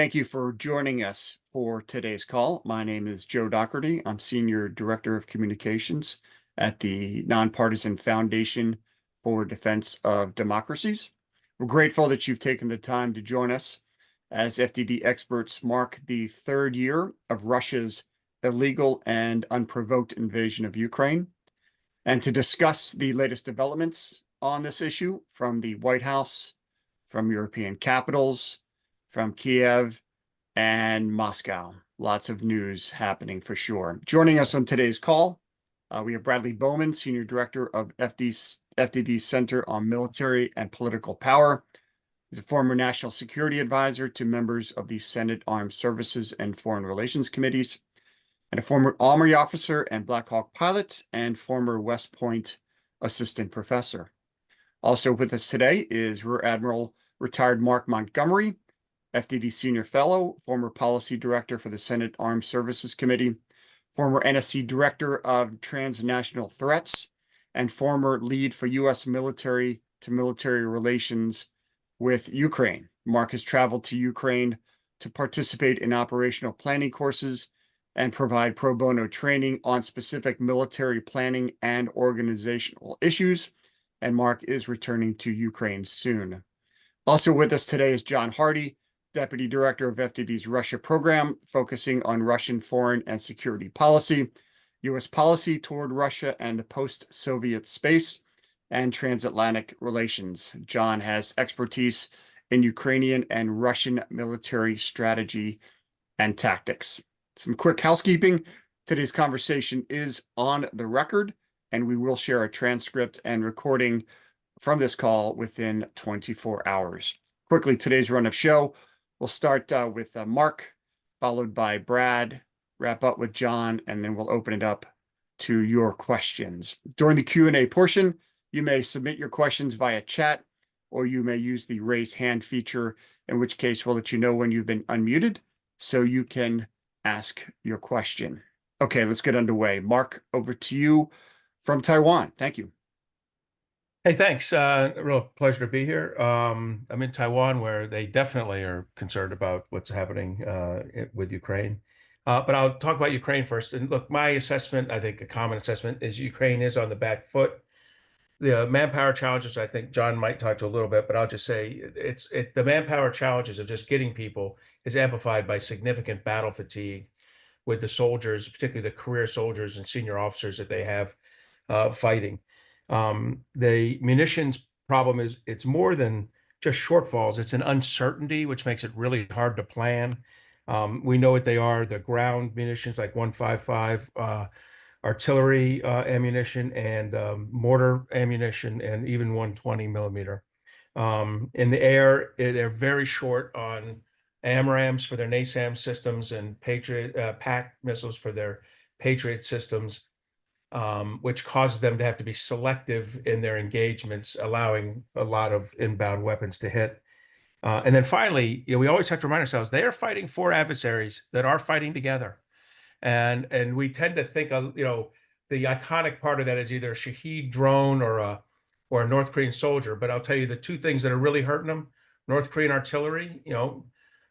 Thank you for joining us for today's call. My name is Joe Doherty. I'm Senior Director of Communications at the Nonpartisan Foundation for Defense of Democracies. We're grateful that you've taken the time to join us as FDD experts mark the third year of Russia's illegal and unprovoked invasion of Ukraine, and to discuss the latest developments on this issue from the White House, from European capitals, from Kiev, and Moscow. Lots of news happening for sure. Joining us on today's call, we have Bradley Bowman, Senior Director of FDD Center on Military and Political Power. He's a former National Security Advisor to members of the Senate Armed Services and Foreign Relations Committees, and a former Armory officer and Black Hawk pilot, and former West Point Assistant Professor. Also with us today is Rear Admiral retired Mark Montgomery, FDD Senior Fellow, former Policy Director for the Senate Armed Services Committee, former NSC Director of Transnational Threats, and former lead for U.S. military-to-military relations with Ukraine. Mark has traveled to Ukraine to participate in operational planning courses and provide pro bono training on specific military planning and organizational issues, and Mark is returning to Ukraine soon. Also with us today is John Hardie, Deputy Director of FDD's Russia program, focusing on Russian foreign and security policy, U.S. policy toward Russia and the post-Soviet space, and transatlantic relations. John has expertise in Ukrainian and Russian military strategy and tactics. Some quick housekeeping. Today's conversation is on the record, and we will share a transcript and recording from this call within 24 hours. Quickly, today's run of show. We'll start with Mark, followed by Brad, wrap up with John, and then we'll open it up to your questions. During the Q&A portion, you may submit your questions via chat, or you may use the raise hand feature, in which case we'll let you know when you've been unmuted so you can ask your question. Okay, let's get underway. Mark, over to you from Taiwan. Thank you. Hey, thanks. Real pleasure to be here. I'm in Taiwan, where they definitely are concerned about what's happening with Ukraine. But I'll talk about Ukraine first. And look, my assessment, I think a common assessment, is Ukraine is on the back foot. The manpower challenges, I think John might talk to a little bit, but I'll just say the manpower challenges of just getting people is amplified by significant battle fatigue with the soldiers, particularly the career soldiers and senior officers that they have fighting. The munitions problem is it's more than just shortfalls. It's an uncertainty, which makes it really hard to plan. We know what they are: the ground munitions like 155, artillery ammunition, and mortar ammunition, and even 120 millimeter. In the air, they're very short on AMRAAMs for their NASAM systems and Patriot PAC missiles for their Patriot systems, which causes them to have to be selective in their engagements, allowing a lot of inbound weapons to hit. And then finally, we always have to remind ourselves they are fighting for adversaries that are fighting together. And we tend to think of, the iconic part of that is either a Shahed drone or a North Korean soldier. But I'll tell you the two things that are really hurting them: North Korean artillery,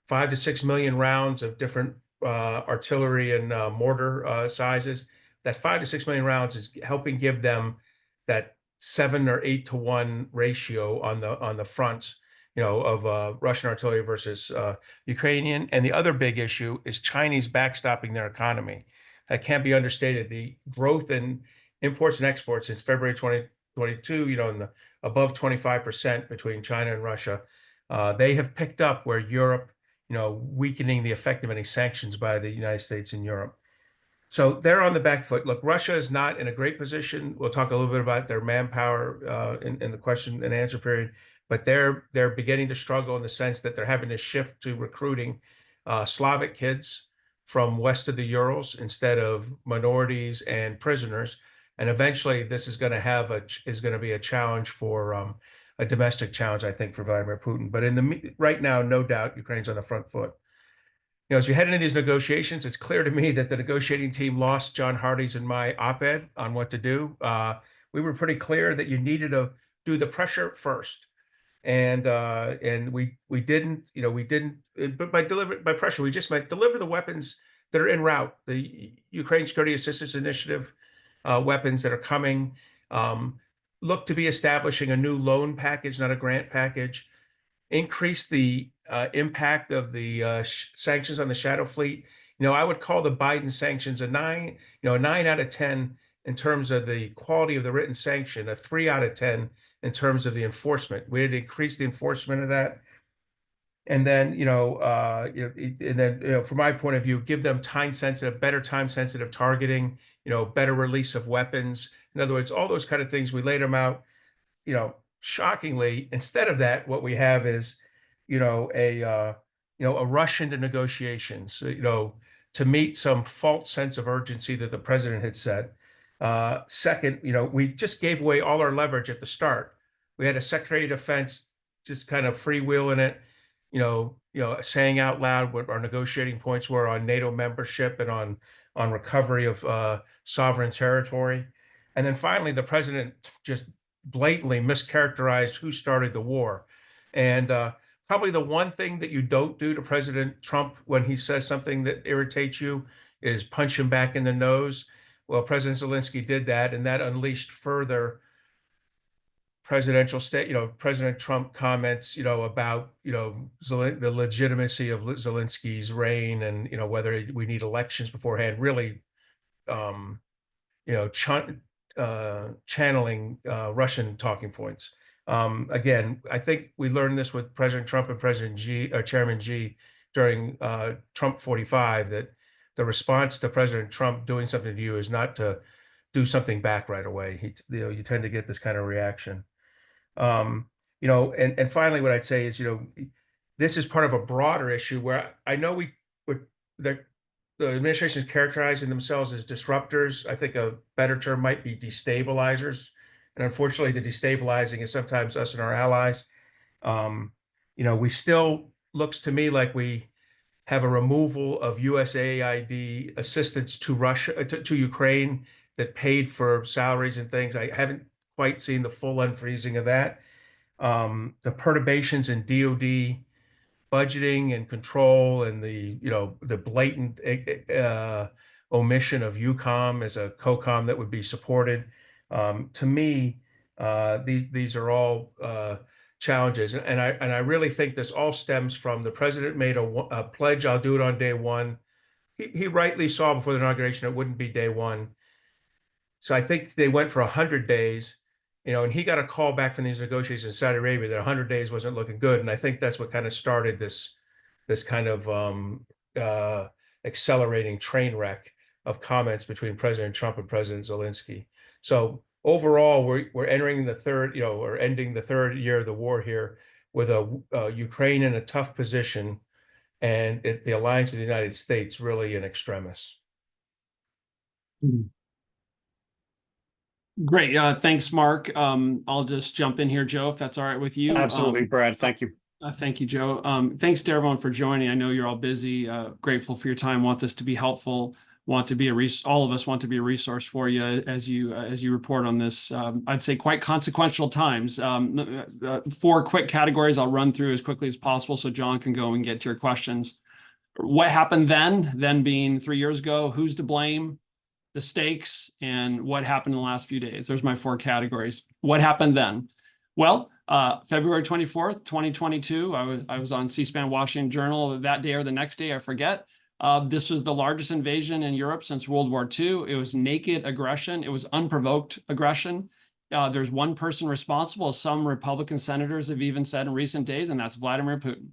5 to 6 million rounds of different artillery and mortar sizes. That 5 to 6 million rounds is helping give them that 7 or 8 to 1 ratio on the fronts, of Russian artillery versus Ukrainian. And the other big issue is Chinese backstopping their economy. That can't be understated. The growth in imports and exports since February 2022, in the above 25% between China and Russia, they have picked up where Europe, weakening the effect of any sanctions by the United States and Europe. So they're on the back foot. Look, Russia is not in a great position. We'll talk a little bit about their manpower in the question and answer period, but they're beginning to struggle in the sense that they're having to shift to recruiting Slavic kids from west of the Urals instead of minorities and prisoners. And eventually, this is going to be a challenge for a domestic challenge, I think, for Vladimir Putin. But right now, no doubt, Ukraine's on the front foot. As we head into these negotiations, it's clear to me that the negotiating team lost John Hardie's and my op-ed on what to do. We were pretty clear that you needed to do the pressure first. and we didn't, but by pressure, we just meant deliver the weapons that are en route, the Ukraine Security Assistance Initiative weapons that are coming. Look to be establishing a new loan package, not a grant package. Increase the impact of the sanctions on the shadow fleet. I would call the Biden sanctions a 9 out of 10 in terms of the quality of the written sanction, a 3 out of 10 in terms of the enforcement. We had to increase the enforcement of that. And then, from my point of view, give them better time sensitive targeting, better release of weapons. In other words, all those kind of things, we laid them out. Shockingly, instead of that, what we have is, a rush into negotiations, to meet some false sense of urgency that the president had set. Second, we just gave away all our leverage at the start. We had a Secretary of Defense just kind of freewheeling it, saying out loud what our negotiating points were on NATO membership and on recovery of sovereign territory. And then finally, the president just blatantly mischaracterized who started the war. And probably the one thing that you don't do to President Trump when he says something that irritates you is punch him back in the nose. Well, President Zelensky did that, and that unleashed further President Trump comments, about, the legitimacy of Zelensky's reign and, whether we need elections beforehand, really, channeling Russian talking points. Again, I think we learned this with President Trump and Chairman Xi during Trump 45, that the response to President Trump doing something to you is not to do something back right away. You tend to get this kind of reaction. And finally, what I'd say is, this is part of a broader issue where I know the administration is characterizing themselves as disruptors. I think a better term might be destabilizers. And unfortunately, the destabilizing is sometimes us and our allies. We still looks to me like we have a removal of USAID assistance to Russia, to Ukraine, that paid for salaries and things. I haven't quite seen the full unfreezing of that. The perturbations in DoD budgeting and control, and the blatant omission of UCOM as a COCOM that would be supported. To me, these are all challenges, and I really think this all stems from the president made a pledge. I'll do it on day one. He rightly saw before the inauguration it wouldn't be day one. So I think they went for 100 days, and he got a call back from these negotiations in Saudi Arabia that 100 days wasn't looking good. And I think that's what kind of started this kind of accelerating train wreck of comments between President Trump and President Zelensky. So overall, we're entering the third, or ending the third year of the war here with Ukraine in a tough position, and the alliance of the United States really in extremis. Great. Thanks, Mark. I'll just jump in here, Joe, if that's all right with you. Absolutely, Brad. Thank you. Thank you, Joe. Thanks to everyone for joining. I know you're all busy. Grateful for your time. Want this to be helpful. Want to be all of us want to be a resource for you as you report on this. I'd say quite consequential times. 4 quick categories I'll run through as quickly as possible so John can go and get to your questions. What happened then? Then being 3 years ago. Who's to blame? The stakes, and what happened in the last few days. There's my 4 categories. What happened then? Well, February 24th, 2022, I was on C-SPAN Washington Journal that day or the next day, I forget. This was the largest invasion in Europe since World War II. It was naked aggression. It was unprovoked aggression. There's one person responsible, as some Republican senators have even said in recent days, and that's Vladimir Putin.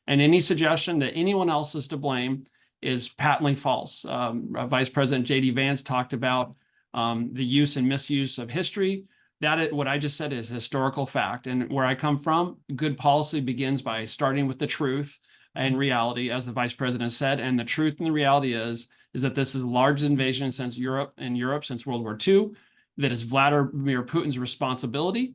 And any suggestion that anyone else is to blame is patently false. Vice President J.D. Vance talked about the use and misuse of history. What I just said is historical fact. And where I come from, good policy begins by starting with the truth and reality, as the Vice President said. And the truth and the reality is that this is the largest invasion since Europe since World War II. That is Vladimir Putin's responsibility.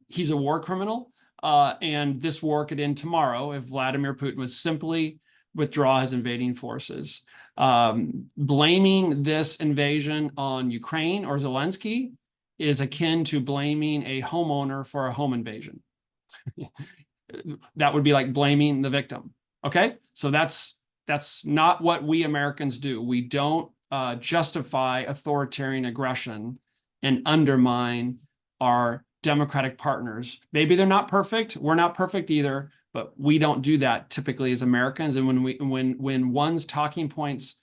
He's a war criminal, and this war could end tomorrow if Vladimir Putin would simply withdraw his invading forces. Blaming this invasion on Ukraine or Zelensky is akin to blaming a homeowner for a home invasion. That would be like blaming the victim. Okay, so that's not what we Americans do. We don't justify authoritarian aggression and undermine our democratic partners. Maybe they're not perfect. We're not perfect either, but we don't do that typically as Americans. And when one's talking points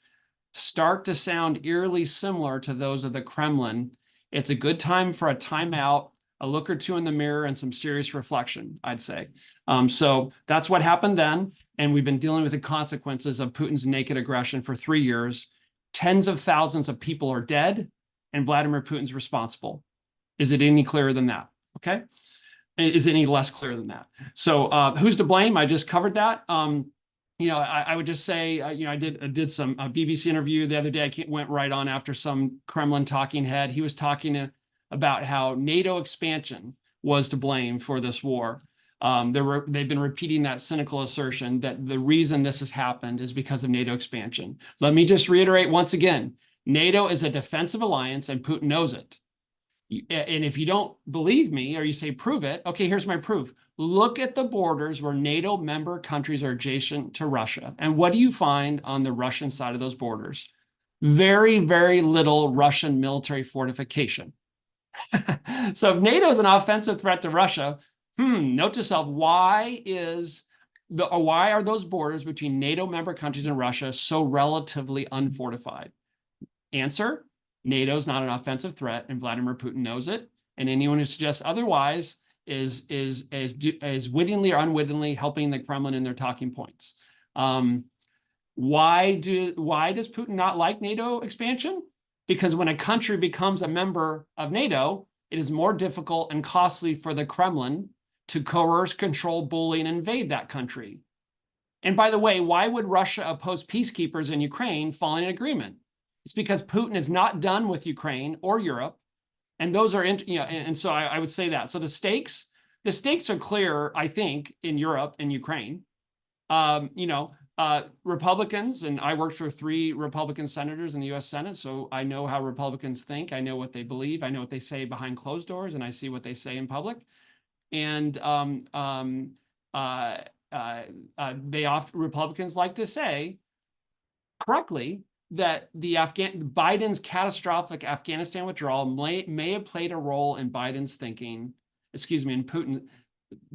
start to sound eerily similar to those of the Kremlin, it's a good time for a timeout, a look or two in the mirror, and some serious reflection, I'd say. So that's what happened then. And we've been dealing with the consequences of Putin's naked aggression for 3 years. Tens of thousands of people are dead, and Vladimir Putin's responsible. Is it any clearer than that? Okay. Is it any less clear than that? So who's to blame? I just covered that. I would just say, I did some BBC interview the other day. I went right on after some Kremlin talking head. He was talking about how NATO expansion was to blame for this war. They've been repeating that cynical assertion that the reason this has happened is because of NATO expansion. Let me just reiterate once again, NATO is a defensive alliance and Putin knows it. And if you don't believe me or you say, prove it, okay, here's my proof. Look at the borders where NATO member countries are adjacent to Russia. And what do you find on the Russian side of those borders? Very, very little Russian military fortification. So if NATO is an offensive threat to Russia, note to self, why are those borders between NATO member countries and Russia so relatively unfortified? Answer: NATO is not an offensive threat, and Vladimir Putin knows it. And anyone who suggests otherwise is wittingly or unwittingly helping the Kremlin in their talking points. Why does Putin not like NATO expansion? Because when a country becomes a member of NATO, it is more difficult and costly for the Kremlin to coerce, control, bully, and invade that country. And by the way, why would Russia oppose peacekeepers in Ukraine following an agreement? It's because Putin is not done with Ukraine or Europe, and those are, and so I would say that. So the stakes are clear, I think, in Europe and Ukraine. Republicans, and I worked for 3 Republican senators in the U.S. Senate, so I know how Republicans think. I know what they believe. I know what they say behind closed doors, and I see what they say in public. And Republicans like to say, correctly, that Biden's catastrophic Afghanistan withdrawal may have played a role in Biden's thinking.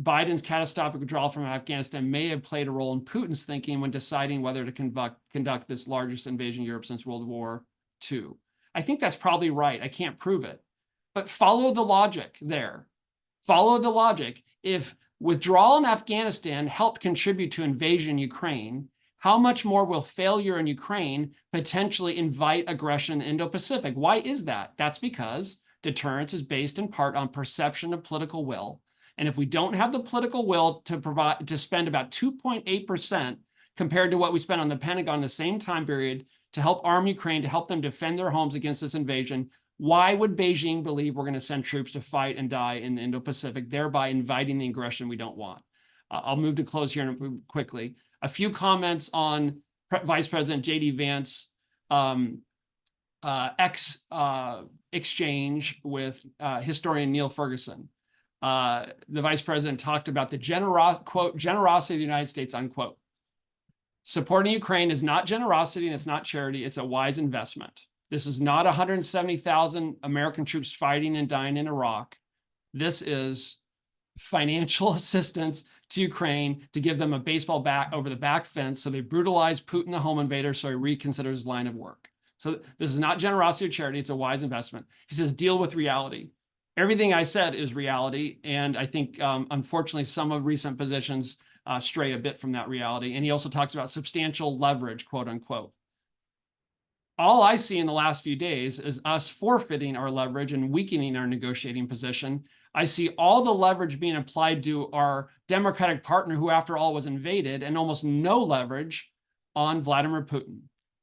Biden's catastrophic withdrawal from Afghanistan may have played a role in Putin's thinking when deciding whether to conduct this largest invasion of Europe since World War II. I think that's probably right. I can't prove it, but follow the logic there. Follow the logic. If withdrawal in Afghanistan helped contribute to invasion in Ukraine, how much more will failure in Ukraine potentially invite aggression in Indo-Pacific? Why is that? That's because deterrence is based in part on perception of political will. And if we don't have the political will to spend about 2.8% compared to what we spent on the Pentagon in the same time period to help arm Ukraine, to help them defend their homes against this invasion, why would Beijing believe we're going to send troops to fight and die in the Indo-Pacific, thereby inviting the aggression we don't want? I'll move to close here quickly. A few comments on Vice President J.D. Vance exchange with historian Neil Ferguson. The Vice President talked about the quote, generosity of the United States, unquote. Supporting Ukraine is not generosity and it's not charity. It's a wise investment. This is not 170,000 American troops fighting and dying in Iraq. This is financial assistance to Ukraine to give them a baseball bat over the back fence so they brutalize Putin, the home invader, so he reconsiders his line of work. So this is not generosity or charity. It's a wise investment. He says, deal with reality. Everything I said is reality. And I think, unfortunately, some of recent positions stray a bit from that reality. And he also talks about substantial leverage, quote unquote. All I see in the last few days is us forfeiting our leverage and weakening our negotiating position. I see all the leverage being applied to our democratic partner, who after all was invaded, and almost no leverage on Vladimir Putin.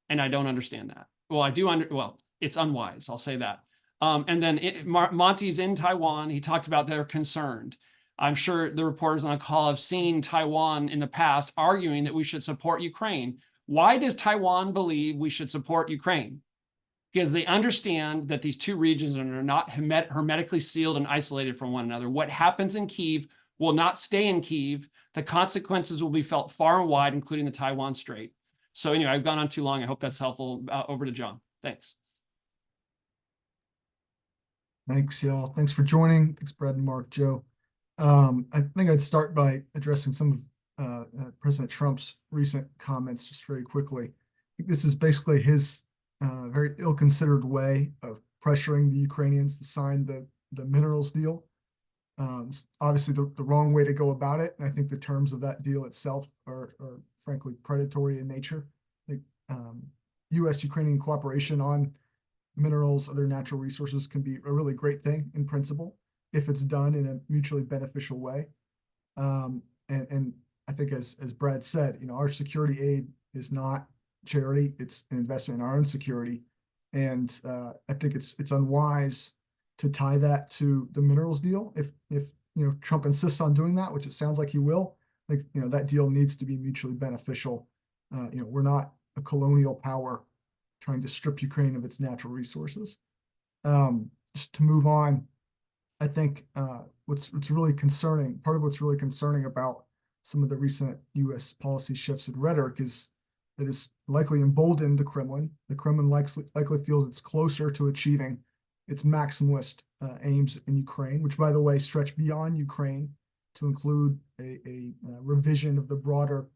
And I don't understand that. Well, I do well, it's unwise. I'll say that. And then Monty's in Taiwan. He talked about they're concerned. I'm sure the reporters on the call have seen Taiwan in the past arguing that we should support Ukraine. Why does Taiwan believe we should support Ukraine? Because they understand that these two regions are not hermetically sealed and isolated from one another. What happens in Kyiv will not stay in Kyiv. The consequences will be felt far and wide, including the Taiwan Strait. So anyway, I've gone on too long. I hope that's helpful. Over to John. Thanks. Thanks, y'all. Thanks for joining. Thanks, Brad and Mark, Joe. I think I'd start by addressing some of President Trump's recent comments just very quickly. I think this is basically his very ill-considered way of pressuring the Ukrainians to sign the minerals deal. Obviously, the wrong way to go about it. And I think the terms of that deal itself are frankly predatory in nature. I think U.S.-Ukrainian cooperation on minerals, other natural resources can be a really great thing in principle if it's done in a mutually beneficial way. And I think as Brad said, our security aid is not charity, it's an investment in our own security. And I think it's unwise to tie that to the minerals deal. If Trump insists on doing that, which it sounds like he will, like that deal needs to be mutually beneficial. We're not a colonial power trying to strip Ukraine of its natural resources. Just to move on, I think what's really concerning, part of what's really concerning about some of the recent U.S. policy shifts in rhetoric is that it's likely emboldened the Kremlin. The Kremlin likely feels it's closer to achieving its maximalist aims in Ukraine, which, by the way, stretch beyond Ukraine to include a revision of the broader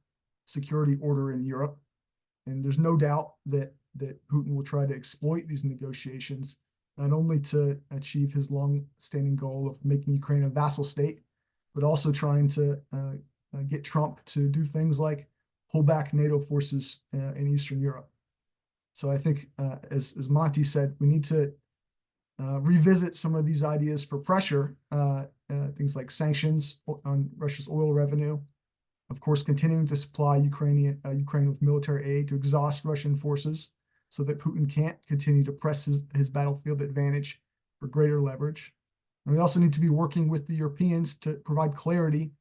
security order in Europe. And there's no doubt that Putin will try to exploit these negotiations, not only to achieve his long-standing goal of making Ukraine a vassal state, but also trying to get Trump to do things like pull back NATO forces in Eastern Europe. So I think, as Monty said, we need to revisit some of these ideas for pressure, things like sanctions on Russia's oil revenue, of course, continuing to supply Ukraine with military aid to exhaust Russian forces so that Putin can't continue to press his battlefield advantage for greater leverage. And we also need to be working with the Europeans to provide clarity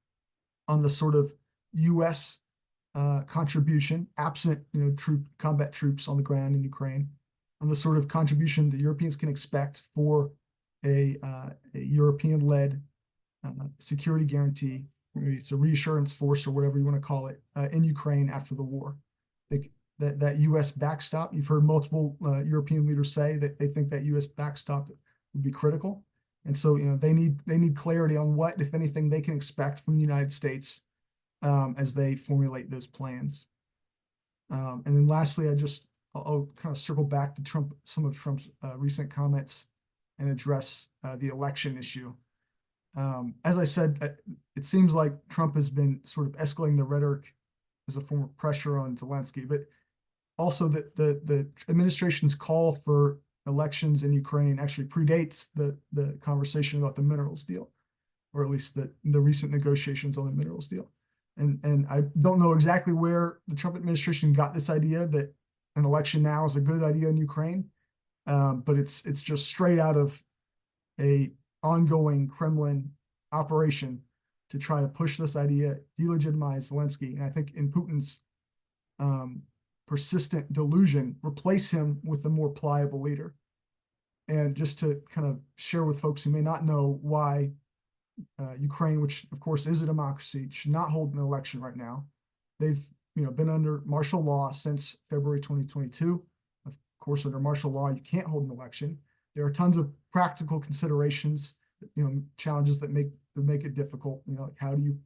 on the sort of U.S. Contribution, absent combat troops on the ground in Ukraine, on the sort of contribution that Europeans can expect for a European-led security guarantee. It's a reassurance force or whatever you want to call it in Ukraine after the war. That U.S. backstop, you've heard multiple European leaders say that they think that U.S. backstop would be critical. And so, they need clarity on what, if anything, they can expect from the United States as they formulate those plans. And then lastly, I'll kind of circle back to some of Trump's recent comments and address the election issue. As I said, it seems like Trump has been sort of escalating the rhetoric as a form of pressure on Zelensky, but also that the administration's call for elections in Ukraine actually predates the conversation about the minerals deal, or at least the recent negotiations on the minerals deal. And I don't know exactly where the Trump administration got this idea that an election now is a good idea in Ukraine, but it's just straight out of a ongoing Kremlin operation to try to push this idea, delegitimize Zelensky, and I think in Putin's persistent delusion, replace him with a more pliable leader. And just to kind of share with folks who may not know why Ukraine, which of course is a democracy, should not hold an election right now. They've been under martial law since February 2022. Of course, under martial law, you can't hold an election. There are tons of practical considerations, challenges that make it difficult. Like how do you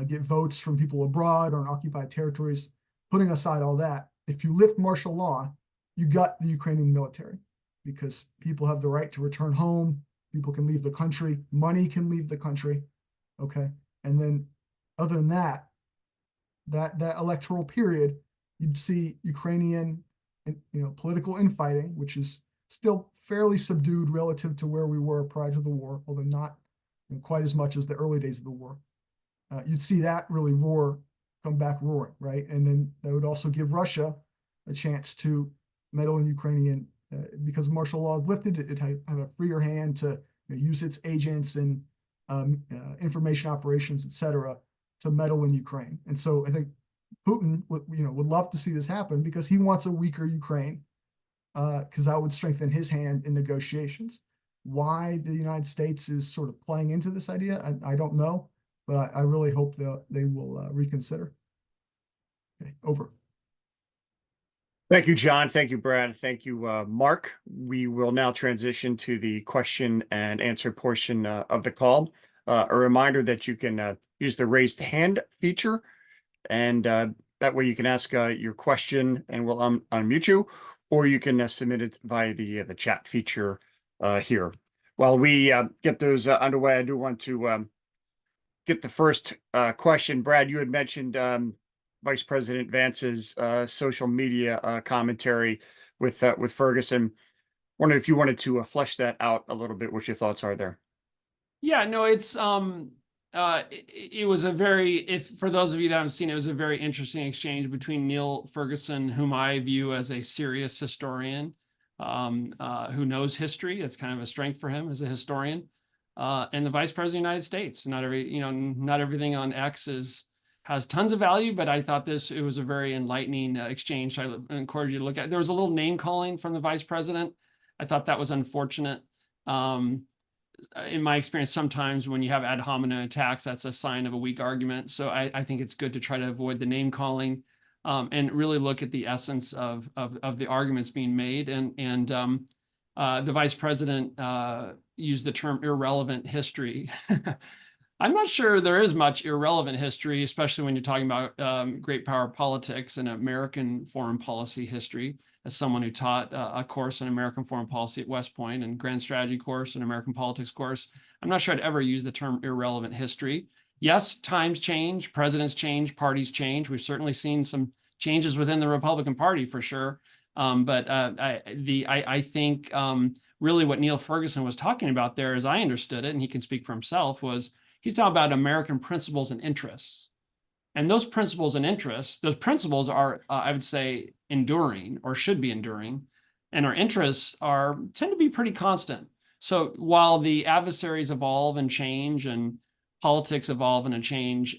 get votes from people abroad or in occupied territories? Putting aside all that, if you lift martial law, you got the Ukrainian military, because people have the right to return home. People can leave the country. Money can leave the country. Okay, and then other than that electoral period, you'd see Ukrainian, political infighting, which is still fairly subdued relative to where we were prior to the war, although not quite as much as the early days of the war. You'd see that really come back roaring, right? And then that would also give Russia a chance to meddle in Ukrainian, because martial law is lifted, it have a freer hand to use its agents and information operations, et cetera, to meddle in Ukraine. And so I think Putin would love to see this happen because he wants a weaker Ukraine, because that would strengthen his hand in negotiations. Why the United States is sort of playing into this idea, I don't know. but I really hope that they will reconsider. Okay, over. Thank you, John. Thank you, Brad. Thank you, Mark. We will now transition to the question and answer portion of the call. A reminder that you can use the raised hand feature, and that way you can ask your question and we'll unmute you, or you can submit it via the chat feature here. While we get those underway, I do want to get the first question. Brad, you had mentioned Vice President Vance's social media commentary with Ferguson. Wondering if you wanted to flesh that out a little bit, what your thoughts are there. Yeah, no, it was a very, for those of you that haven't seen it, it was a very interesting exchange between Neil Ferguson, whom I view as a serious historian, who knows history. It's kind of a strength for him as a historian, and the Vice President of the United States. Not everything on X has tons of value, but I thought it was a very enlightening exchange. So I encourage you to look at it. There was a little name calling from the Vice President. I thought that was unfortunate. In my experience, sometimes when you have ad hominem attacks, that's a sign of a weak argument. So I think it's good to try to avoid the name calling and really look at the essence of the arguments being made. And the Vice President used the term irrelevant history. I'm not sure there is much irrelevant history, especially when you're talking about great power politics and American foreign policy history. As someone who taught a course in American foreign policy at West Point and grand strategy course and American politics course, I'm not sure I'd ever use the term irrelevant history. Yes, times change, presidents change, parties change. We've certainly seen some changes within the Republican Party for sure. But I think really what Neil Ferguson was talking about there, as I understood it, and he can speak for himself, was he's talking about American principles and interests. And those principles and interests, those principles are, I would say, enduring or should be enduring. And our interests tend to be pretty constant. So while the adversaries evolve and change and politics evolve and change,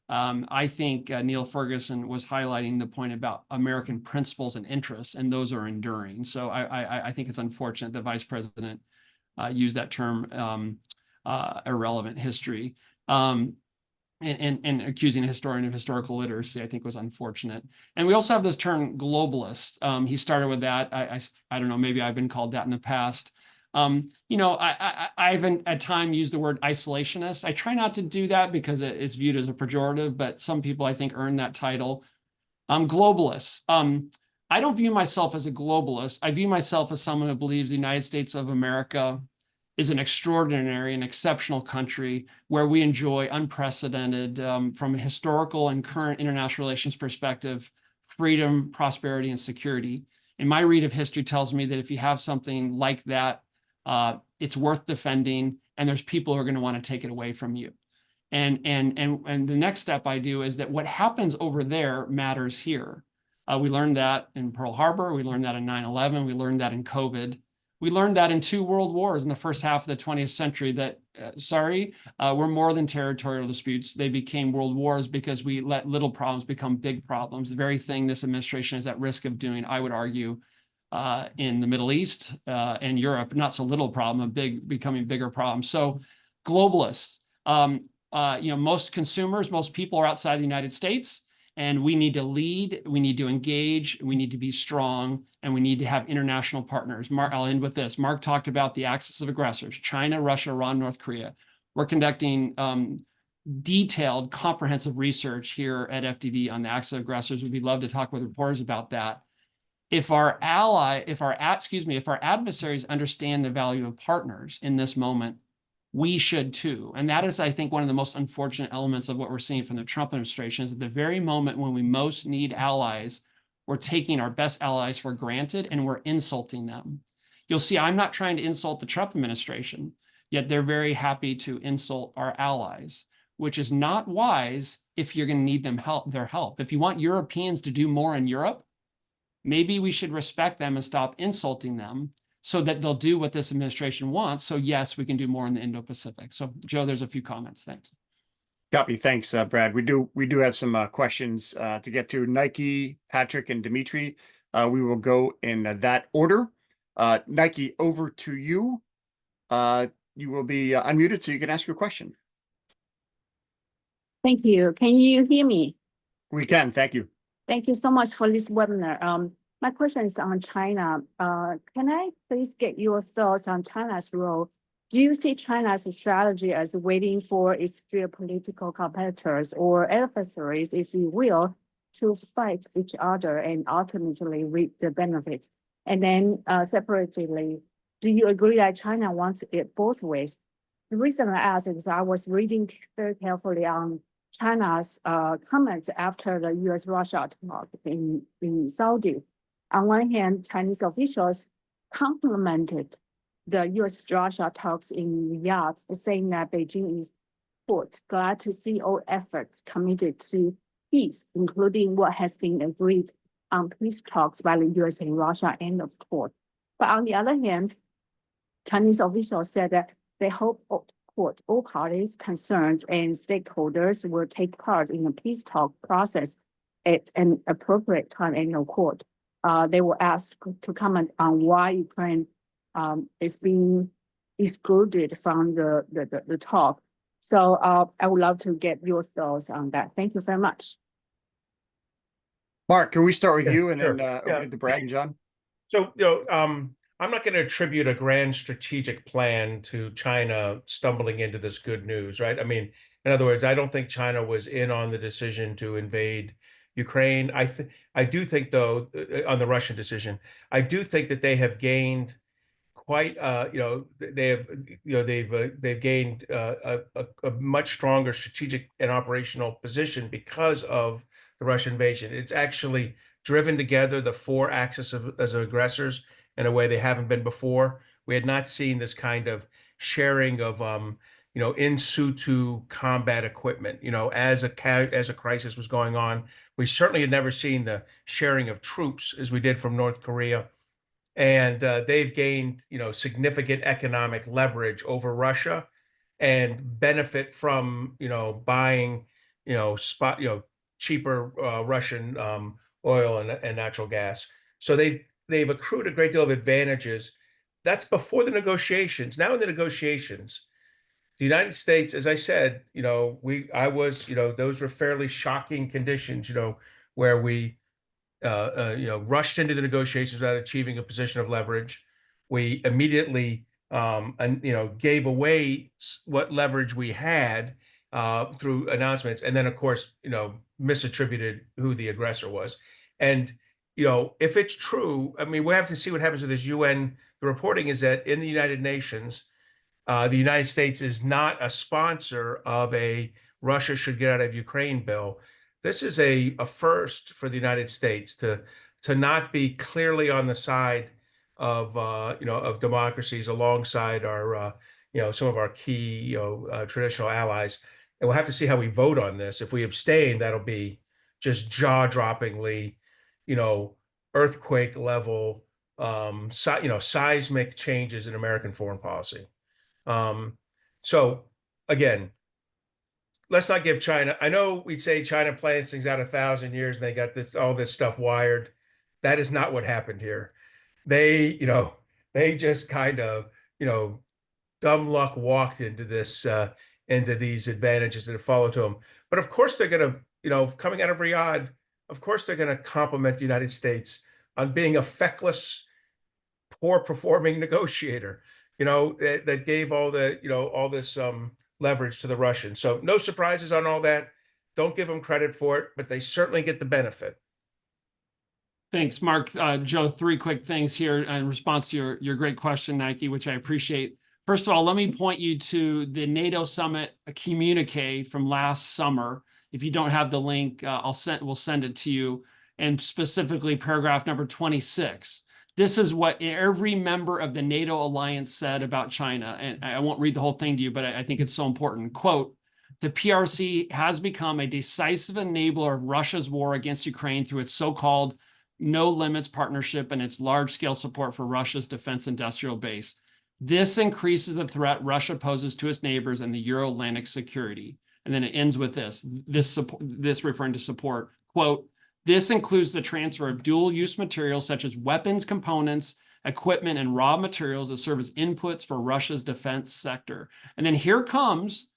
I think Neil Ferguson was highlighting the point about American principles and interests, and those are enduring. So I think it's unfortunate the Vice President used that term irrelevant history. And accusing a historian of historical literacy, I think was unfortunate. And we also have this term globalist. He started with that. I don't know, maybe I've been called that in the past. I've at times used the word isolationist. I try not to do that because it's viewed as a pejorative, but some people I think earn that title. Globalist. I don't view myself as a globalist. I view myself as someone who believes the United States of America is an extraordinary and exceptional country where we enjoy unprecedented, from a historical and current international relations perspective, freedom, prosperity, and security. And my read of history tells me that if you have something like that, it's worth defending, and there's people who are going to want to take it away from you. And the next step I do is that what happens over there matters here. We learned that in Pearl Harbor. We learned that in 9/11. We learned that in COVID. We learned that in 2 world wars in the first half of the 20th century that, were more than territorial disputes. They became world wars because we let little problems become big problems. The very thing this administration is at risk of doing, I would argue, in the Middle East and Europe, not so little problem, becoming bigger problem. So globalists, most consumers, most people are outside the United States. And we need to lead, we need to engage, we need to be strong, and we need to have international partners. I'll end with this. Mark talked about the axis of aggressors, China, Russia, Iran, North Korea. We're conducting detailed, comprehensive research here at FDD on the axis of aggressors. We'd love to talk with reporters about that. If our adversaries understand the value of partners in this moment, we should too. And that is, I think, one of the most unfortunate elements of what we're seeing from the Trump administration is at the very moment when we most need allies, we're taking our best allies for granted and we're insulting them. You'll see, I'm not trying to insult the Trump administration, yet they're very happy to insult our allies, which is not wise if you're going to need their help. If you want Europeans to do more in Europe, maybe we should respect them and stop insulting them, so that they'll do what this administration wants. So yes, we can do more in the Indo-Pacific. So Joe, there's a few comments. Thanks. Copy. Thanks, Brad. We do have some questions to get to. Nike, Patrick, and Dimitri. We will go in that order. Nike, over to you. You will be unmuted, so you can ask your question. Thank you. Can you hear me? We can, thank you. Thank you so much for this webinar. My question is on China. Can I please get your thoughts on China's role? Do you see China's strategy as waiting for its geopolitical competitors or adversaries, if you will, to fight each other and ultimately reap the benefits? And then separately, do you agree that China wants it both ways? The reason I ask is I was reading very carefully on China's comments after the US-Russia talk in Saudi. On one hand, Chinese officials complimented the US-Russia talks in Riyadh, saying that Beijing is, quote, glad to see all efforts committed to peace, including what has been agreed on peace talks by the US and Russia, end of quote. But on the other hand, Chinese officials said that they hope, quote, all parties concerned and stakeholders will take part in the peace talk process at an appropriate time, end of quote. They were asked to comment on why Ukraine is being excluded from the talk. So I would love to get your thoughts on that. Thank you very much. Mark, can we start with Yeah, you and sure. then open it to Brad and John? So, I'm not going to attribute a grand strategic plan to China stumbling into this good news, right? I mean, in other words, I don't think China was in on the decision to invade Ukraine. I do think, though, on the Russian decision, I do think that they have gained quite, they've gained a much stronger strategic and operational position because of the Russian invasion. It's actually driven together the four axes as aggressors in a way they haven't been before. We had not seen this kind of sharing of, in situ combat equipment, as a crisis was going on. We certainly had never seen the sharing of troops as we did from North Korea. And they've gained, significant economic leverage over Russia and benefit from, buying, cheaper Russian oil and natural gas. So they've accrued a great deal of advantages. That's before the negotiations. Now in the negotiations, the United States, as I said, those were fairly shocking conditions, where we rushed into the negotiations without achieving a position of leverage. We immediately, gave away what leverage we had through announcements, and then, of course, misattributed who the aggressor was. And if it's true, I mean, we have to see what happens with this UN. The reporting is that in the United Nations, the United States is not a sponsor of a Russia should get out of Ukraine bill. This is a first for the United States to not be clearly on the side of of democracies alongside our some of our key traditional allies. And we'll have to see how we vote on this. If we abstain, that'll be just jaw-droppingly, earthquake level, seismic changes in American foreign policy. So again, let's not give China. I know we say China plans things out 1,000 years and they got all this stuff wired. That is not what happened here. They just kind of, dumb luck walked into this, into these advantages that have followed to them. But of course they're going to, coming out of Riyadh, of course they're going to compliment the United States on being a feckless, poor performing negotiator, that gave all the, all this leverage to the Russians. So no surprises on all that. Don't give them credit for it, but they certainly get the benefit. Thanks, Mark. Joe, three quick things here in response to your great question, Nike, which I appreciate. First of all, let me point you to the NATO summit communique from last summer. If you don't have the link, we'll send it to you. And specifically paragraph number 26. This is what every member of the NATO alliance said about China. And I won't read the whole thing to you, but I think it's so important. Quote, the PRC has become a decisive enabler of Russia's war against Ukraine through its so-called no limits partnership and its large-scale support for Russia's defense industrial base. This increases the threat Russia poses to its neighbors and the Euro-Atlantic security. And then it ends with this referring to support. Quote, this includes the transfer of dual-use materials such as weapons components, equipment, and raw materials that serve as inputs for Russia's defense sector. And then here comes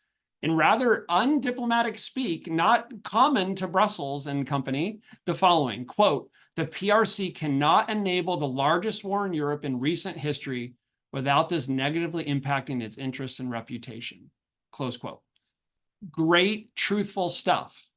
in rather undiplomatic speak, not common to Brussels and company, the following, quote, "The PRC cannot enable the largest war in Europe in recent history without this negatively impacting its interests and reputation," close quote. Great, truthful stuff.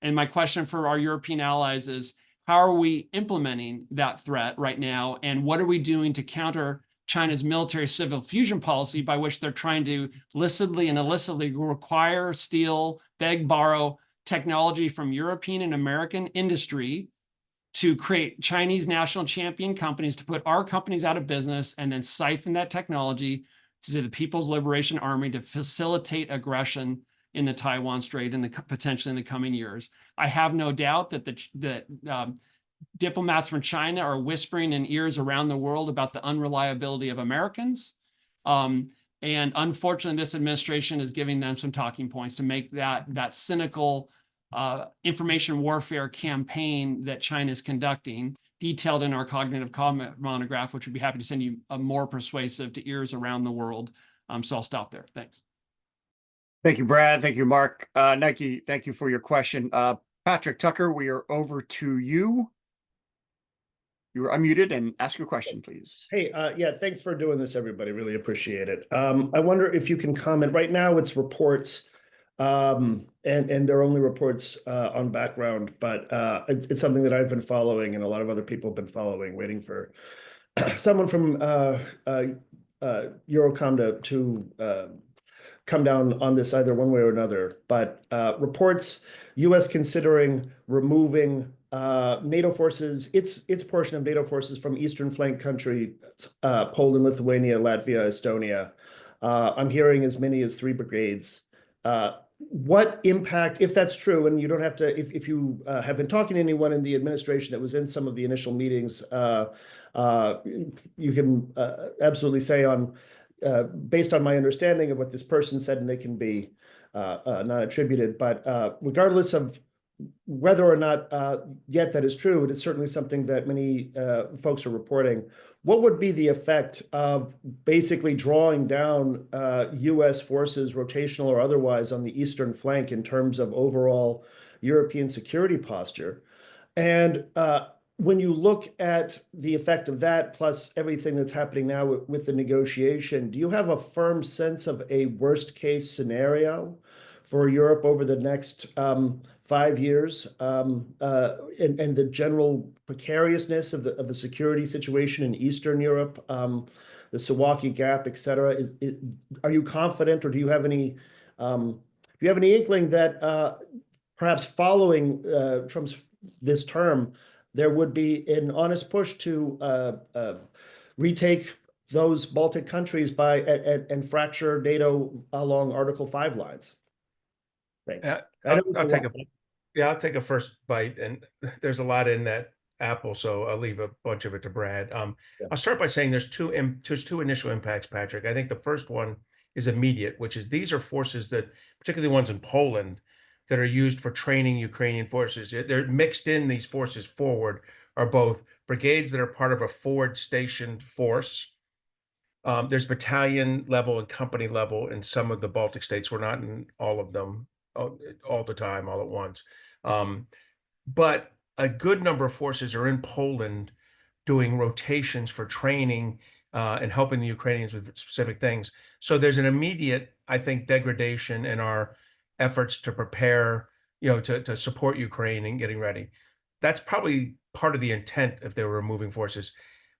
And my question for our European allies is, how are we implementing that threat right now? And what are we doing to counter China's military civil fusion policy, by which they're trying to licitly and illicitly require, steal, beg, borrow technology from European and American industry to create Chinese national champion companies, to put our companies out of business, and then siphon that technology to the People's Liberation Army to facilitate aggression in the Taiwan Strait in the potentially in the coming years. I have no doubt that diplomats from China are whispering in ears around the world about the unreliability of Americans. And unfortunately, this administration is giving them some talking points to make that cynical information warfare campaign that China is conducting, detailed in our cognitive comment monograph, which we'd be happy to send you, more persuasive to ears around the world. So I'll stop there. Thanks. Thank you, Brad. Thank you, Mark. Nike, thank you for your question. Patrick Tucker, we are over to you. You are unmuted, and ask your question, please. Hey, yeah, thanks for doing this, everybody. Really appreciate it. I wonder if you can comment. Right now, it's reports, and they're only reports on background, but it's something that I've been following, and a lot of other people have been following, waiting for someone from Eurocom to come down on this either one way or another. But reports, U.S. considering removing NATO forces, its portion of NATO forces from eastern flank country, Poland, Lithuania, Latvia, Estonia. I'm hearing as many as 3 brigades. What impact, if that's true, and you don't have to, if you have been talking to anyone in the administration that was in some of the initial meetings, you can absolutely say on, based on my understanding of what this person said, and they can be not attributed, but regardless of whether or not yet that is true, it is certainly something that many folks are reporting. What would be the effect of basically drawing down U.S. forces, rotational or otherwise, on the eastern flank in terms of overall European security posture? And when you look at the effect of that, plus everything that's happening now with the negotiation, do you have a firm sense of a worst case scenario for Europe over the next 5 years, and the general precariousness of the security situation in Eastern Europe, the Suwalki Gap, et cetera? Are you confident, or do you have any inkling that perhaps following Trump's this term, there would be an honest push to retake those Baltic countries and fracture NATO along Article 5 lines? Thanks. I'll take a first bite, and there's a lot in that apple, so I'll leave a bunch of it to Brad. I'll start by saying there's two initial impacts, Patrick. I think the first one is immediate, which is these are forces that, particularly the ones in Poland, that are used for training Ukrainian forces. They're mixed in. These forces forward are both brigades that are part of a forward stationed force. There's battalion level and company level in some of the Baltic states. We're not in all of them all the time, all at once. But a good number of forces are in Poland doing rotations for training and helping the Ukrainians with specific things. So there's an immediate, I think, degradation in our efforts to prepare, to support Ukraine and getting ready. That's probably part of the intent if they were removing forces.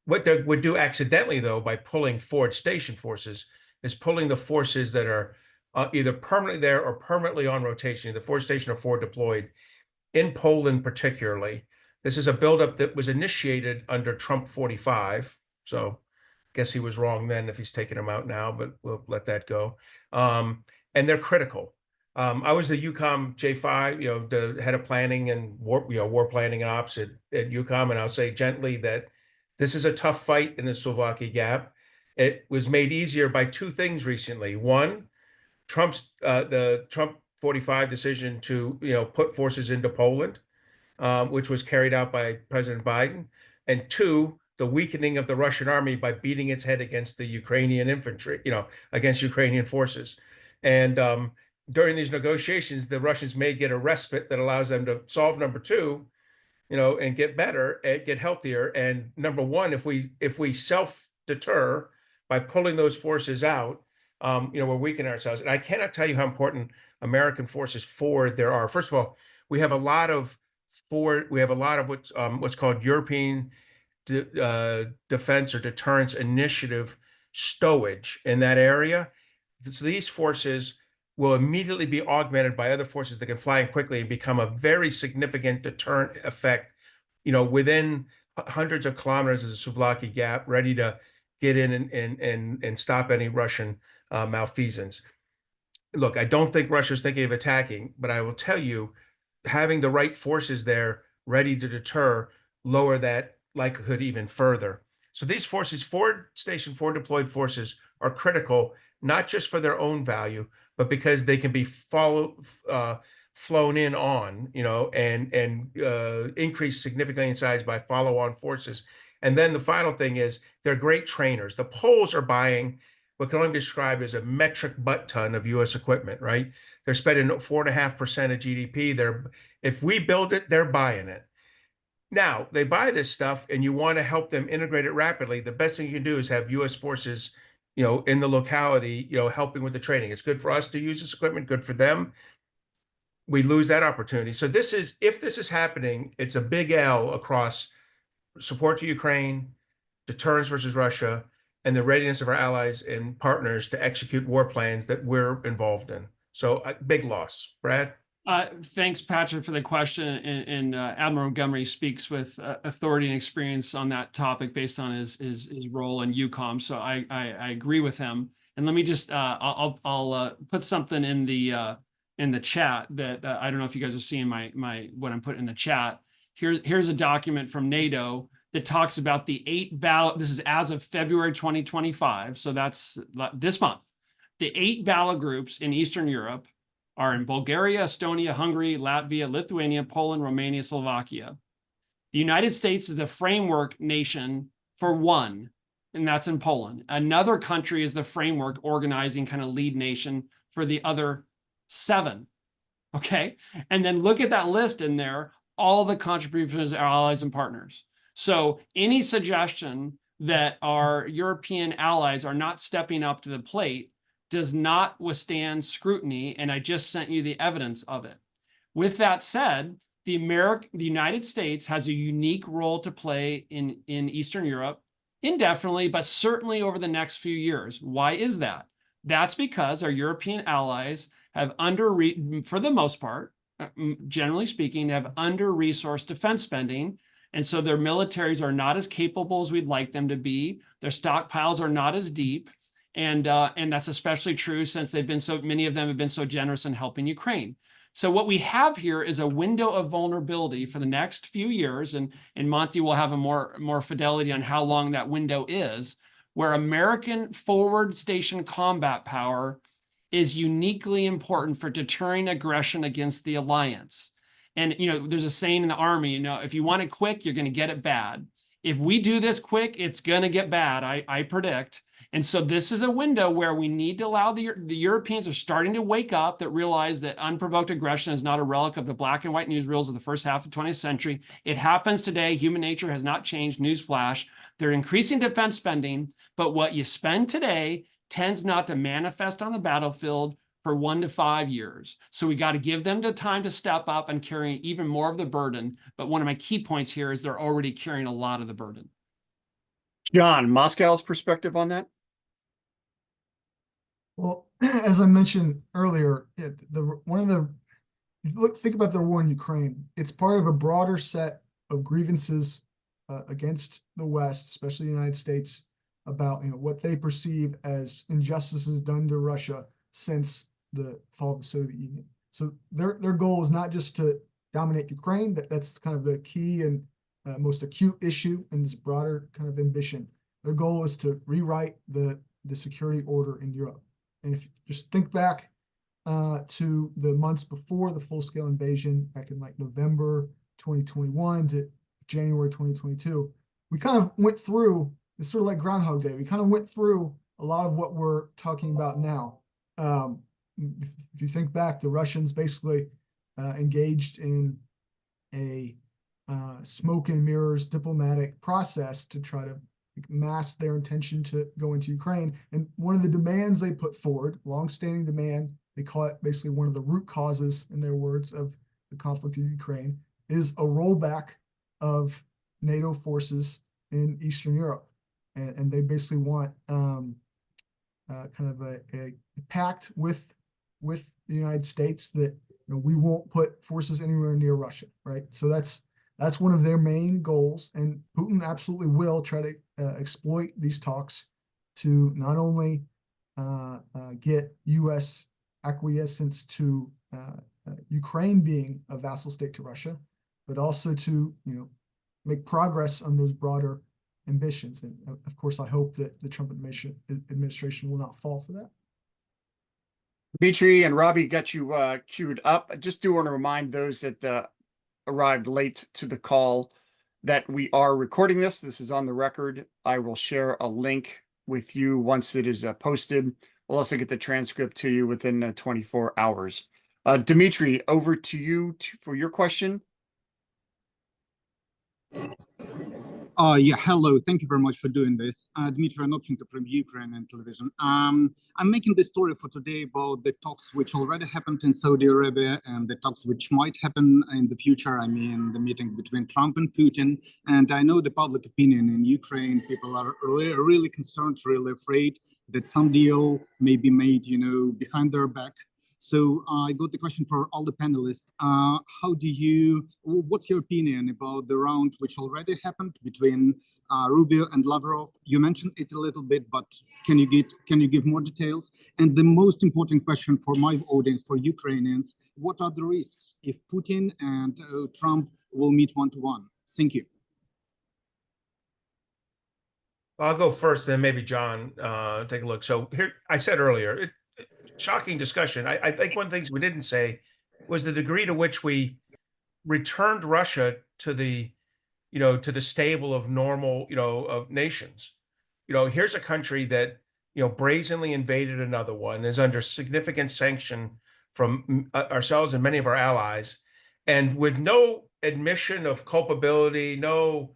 What they would do accidentally, though, by pulling forward station forces, is pulling the forces that are either permanently there or permanently on rotation, the forward station or forward deployed, in Poland particularly. This is a buildup that was initiated under Trump 45. So I guess he was wrong then if he's taking them out now, but we'll let that go. And they're critical. I was the UCOM J5, the head of planning and war planning and ops at UCOM, and I'll say gently that this is a tough fight in the Suwalki Gap. It was made easier by 2 things recently. One, the Trump 45 decision to put forces into Poland, which was carried out by President Biden, and 2, the weakening of the Russian army by beating its head against the Ukrainian infantry, against Ukrainian forces. And during these negotiations, the Russians may get a respite that allows them to solve number two, and get better, and get healthier. And number one, if we self-deter by pulling those forces out, we're weakening ourselves. And I cannot tell you how important American forces forward there are. First of all, we have a lot of what's called European defense or deterrence initiative stowage in that area. So these forces will immediately be augmented by other forces that can fly in quickly and become a very significant deterrent effect, within hundreds of kilometers of the Souvlaki Gap, ready to get in and stop any Russian malfeasance. Look, I don't think Russia's thinking of attacking, but I will tell you, having the right forces there ready to deter lower that likelihood even further. So these forces, forward deployed forces, are critical, not just for their own value, but because they can be flown in on, and increase significantly in size by follow-on forces. And then the final thing is they're great trainers. The Poles are buying what can only be described as a metric butt ton of U.S. equipment, right? They're spending 4.5% of GDP. If we build it, they're buying it. Now, they buy this stuff and you want to help them integrate it rapidly. The best thing you can do is have U.S. forces, in the locality, helping with the training. It's good for us to use this equipment, good for them. We lose that opportunity. So if this is happening, it's a big L across support to Ukraine, deterrence versus Russia, and the readiness of our allies and partners to execute war plans that we're involved in. So big loss. Brad? Thanks, Patrick, for the question. And Admiral Montgomery speaks with authority and experience on that topic based on his role in EUCOM. So I agree with him. And let me just I'll put something in the chat that I don't know if you guys are seeing my what I'm putting in the chat. Here's a document from NATO that talks about the 8 battle. This is as of February 2025. So that's this month. The 8 battle groups in Eastern Europe are in Bulgaria, Estonia, Hungary, Latvia, Lithuania, Poland, Romania, Slovakia. The United States is the framework nation for one, and that's in Poland. Another country is the framework organizing kind of lead nation for the other 7. Okay. And then look at that list in there, all the contributions of our allies and partners. So any suggestion that our European allies are not stepping up to the plate does not withstand scrutiny, and I just sent you the evidence of it. With that said, the United States has a unique role to play in Eastern Europe indefinitely, but certainly over the next few years. Why is that? That's because our European allies have for the most part, generally speaking, have under-resourced defense spending. And so their militaries are not as capable as we'd like them to be. Their stockpiles are not as deep. And that's especially true since many of them have been so generous in helping Ukraine. So what we have here is a window of vulnerability for the next few years, and Monty will have a more fidelity on how long that window is, where American forward station combat power is uniquely important for deterring aggression against the alliance. And there's a saying in the Army, if you want it quick, you're going to get it bad. If we do this quick, it's going to get bad, I predict. And so this is a window where we need to allow the Europeans are starting to wake up, that realize that unprovoked aggression is not a relic of the black and white newsreels of the first half of the 20th century. It happens today. Human nature has not changed. Newsflash. They're increasing defense spending, but what you spend today tends not to manifest on the battlefield for 1 to 5 years. So we got to give them the time to step up and carry even more of the burden. But one of my key points here is they're already carrying a lot of the burden. John, Moscow's perspective on that? Well, as I mentioned earlier, think about the war in Ukraine. It's part of a broader set of grievances against the West, especially the United States, about what they perceive as injustices done to Russia since the fall of the Soviet Union. So their goal is not just to dominate Ukraine. That's kind of the key and most acute issue in this broader kind of ambition. Their goal is to rewrite the security order in Europe. And if you just think back to the months before the full-scale invasion, back in like November 2021 to January 2022, we kind of went through, it's sort of like Groundhog Day. We kind of went through a lot of what we're talking about now. if you think back, the Russians basically engaged in a smoke and mirrors diplomatic process to try to mask their intention to go into Ukraine. And one of the demands they put forward, longstanding demand, they call it basically one of the root causes, in their words, of the conflict in Ukraine, is a rollback of NATO forces in Eastern Europe. And they basically want kind of a pact with the United States that we won't put forces anywhere near Russia, right? So that's one of their main goals, and Putin absolutely will try to exploit these talks to not only get U.S. acquiescence to Ukraine being a vassal state to Russia, but also to make progress on those broader ambitions. And of course, I hope that the Trump administration will not fall for that. Dimitri and Robbie got you queued up. I just do want to remind those that arrived late to the call that we are recording this. This is on the record. I will share a link with you once it is posted. We'll also get the transcript to you within 24 hours. Dimitri, over to you for your question. Yeah, hello. Thank you very much for doing this. Dmitry Anopchenko from Ukrainian television. I'm making this story for today about the talks which already happened in Saudi Arabia and the talks which might happen in the future. I mean, the meeting between Trump and Putin. And I know the public opinion in Ukraine, people are really concerned, really afraid that some deal may be made, behind their back. So I got the question for all the panelists. What's your opinion about the round which already happened between Rubio and Lavrov? You mentioned it a little bit, but can you give more details? And the most important question for my audience, for Ukrainians, what are the risks if Putin and Trump will meet one-to-one? Thank you. I'll go first, then maybe John take a look. So here, I said earlier, shocking discussion. I think one of the things we didn't say was the degree to which we returned Russia to the, to the stable of normal, of nations. Here's a country that, brazenly invaded another one, is under significant sanction from ourselves and many of our allies, and with no admission of culpability, no,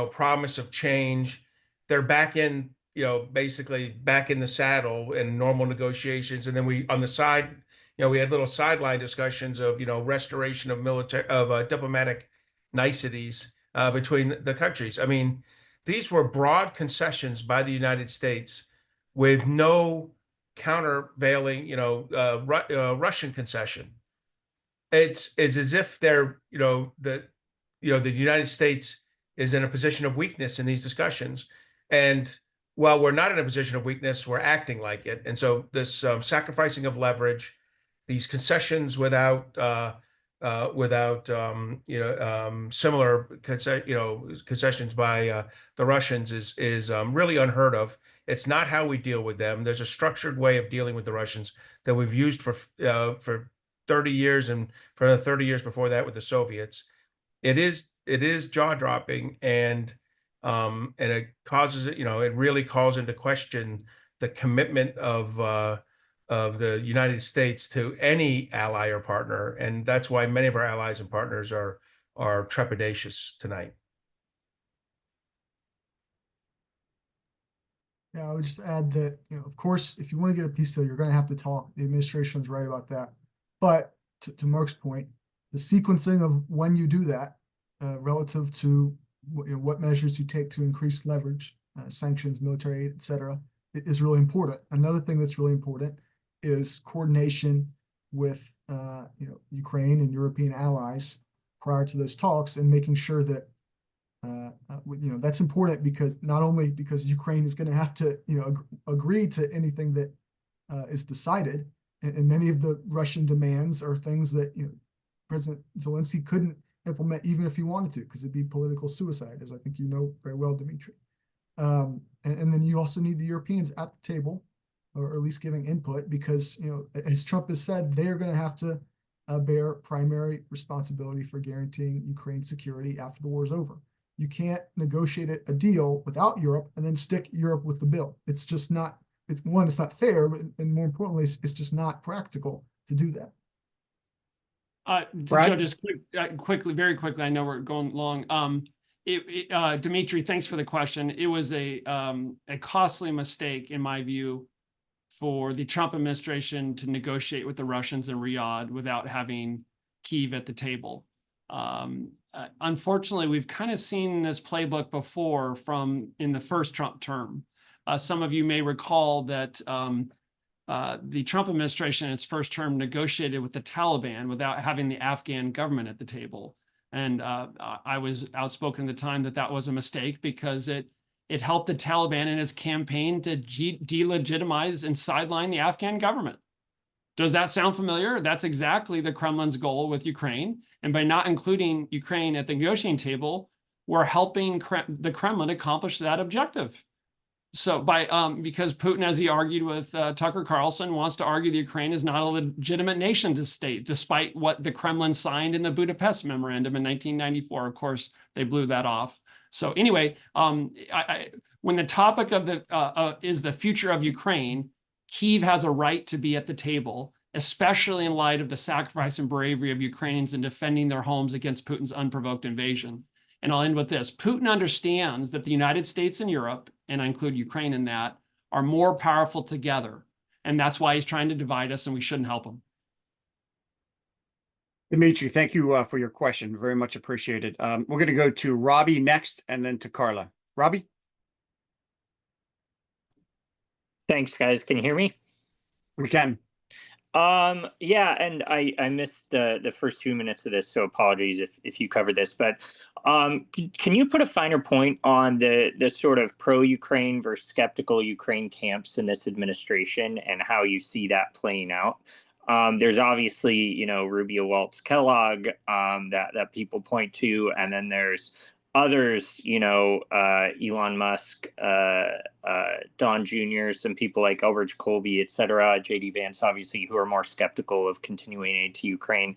promise of change. They're back in, basically back in the saddle in normal negotiations. And then we, on the side, we had little sideline discussions of, restoration of diplomatic niceties between the countries. I mean, these were broad concessions by the United States with no countervailing, Russian concession. It's as if they're, the United States is in a position of weakness in these discussions. And while we're not in a position of weakness, we're acting like it. And so this sacrificing of leverage, these concessions without similar concessions by the Russians is really unheard of. It's not how we deal with them. There's a structured way of dealing with the Russians that we've used for 30 years and for the 30 years before that with the Soviets. It is jaw-dropping, and it causes, it really calls into question the commitment of the United States to any ally or partner, and that's why many of our allies and partners are trepidatious tonight. Yeah, I would just add that, of course, if you want to get a peace deal, you're going to have to talk. The administration's right about that. But to Mark's point, the sequencing of when you do that, relative to what measures you take to increase leverage, sanctions, military aid, et cetera, is really important. Another thing that's really important is coordination with Ukraine and European allies prior to those talks, and making sure that that's important, because not only because Ukraine is going to have to agree to anything that is decided, and many of the Russian demands are things that President Zelensky couldn't implement even if he wanted to, because it'd be political suicide, as I think you know very well, Dimitri. And then you also need the Europeans at the table, or at least giving input, because as Trump has said, they're going to have to bear primary responsibility for guaranteeing Ukraine's security after the war is over. You can't negotiate a deal without Europe and then stick Europe with the bill. It's just not it's one, it's not fair, but and more importantly, it's just not practical to do that. Brad? Joe, just quickly, very quickly, I know we're going long. Dimitri, thanks for the question. It was a costly mistake, in my view, for the Trump administration to negotiate with the Russians in Riyadh without having Kyiv at the table. Unfortunately, we've kind of seen this playbook before in the first Trump term. Some of you may recall that the Trump administration in its first term negotiated with the Taliban without having the Afghan government at the table. And I was outspoken at the time that was a mistake because it helped the Taliban in its campaign to delegitimize and sideline the Afghan government. Does that sound familiar? That's exactly the Kremlin's goal with Ukraine. And by not including Ukraine at the negotiating table, we're helping the Kremlin accomplish that objective. So because Putin, as he argued with Tucker Carlson, wants to argue that Ukraine is not a legitimate nation to state, despite what the Kremlin signed in the Budapest Memorandum in 1994. Of course, they blew that off. So anyway, when the topic of is the future of Ukraine, Kyiv has a right to be at the table, especially in light of the sacrifice and bravery of Ukrainians in defending their homes against Putin's unprovoked invasion. And I'll end with this. Putin understands that the United States and Europe, and I include Ukraine in that, are more powerful together. And that's why he's trying to divide us, and we shouldn't help him. Dimitri, thank you for your question. Very much appreciated. We're going to go to Robbie next and then to Carla. Robbie? Thanks, guys. Can you hear me? We can. Yeah, and I missed the first few minutes of this, so apologies if you covered this. But can you put a finer point on the sort of pro-Ukraine versus skeptical Ukraine camps in this administration and how you see that playing out? There's obviously, Rubio, Waltz, Kellogg that people point to, and then there's others, Elon Musk, Don Jr., some people like Elbridge Colby, et cetera, JD Vance, obviously, who are more skeptical of continuing aid to Ukraine.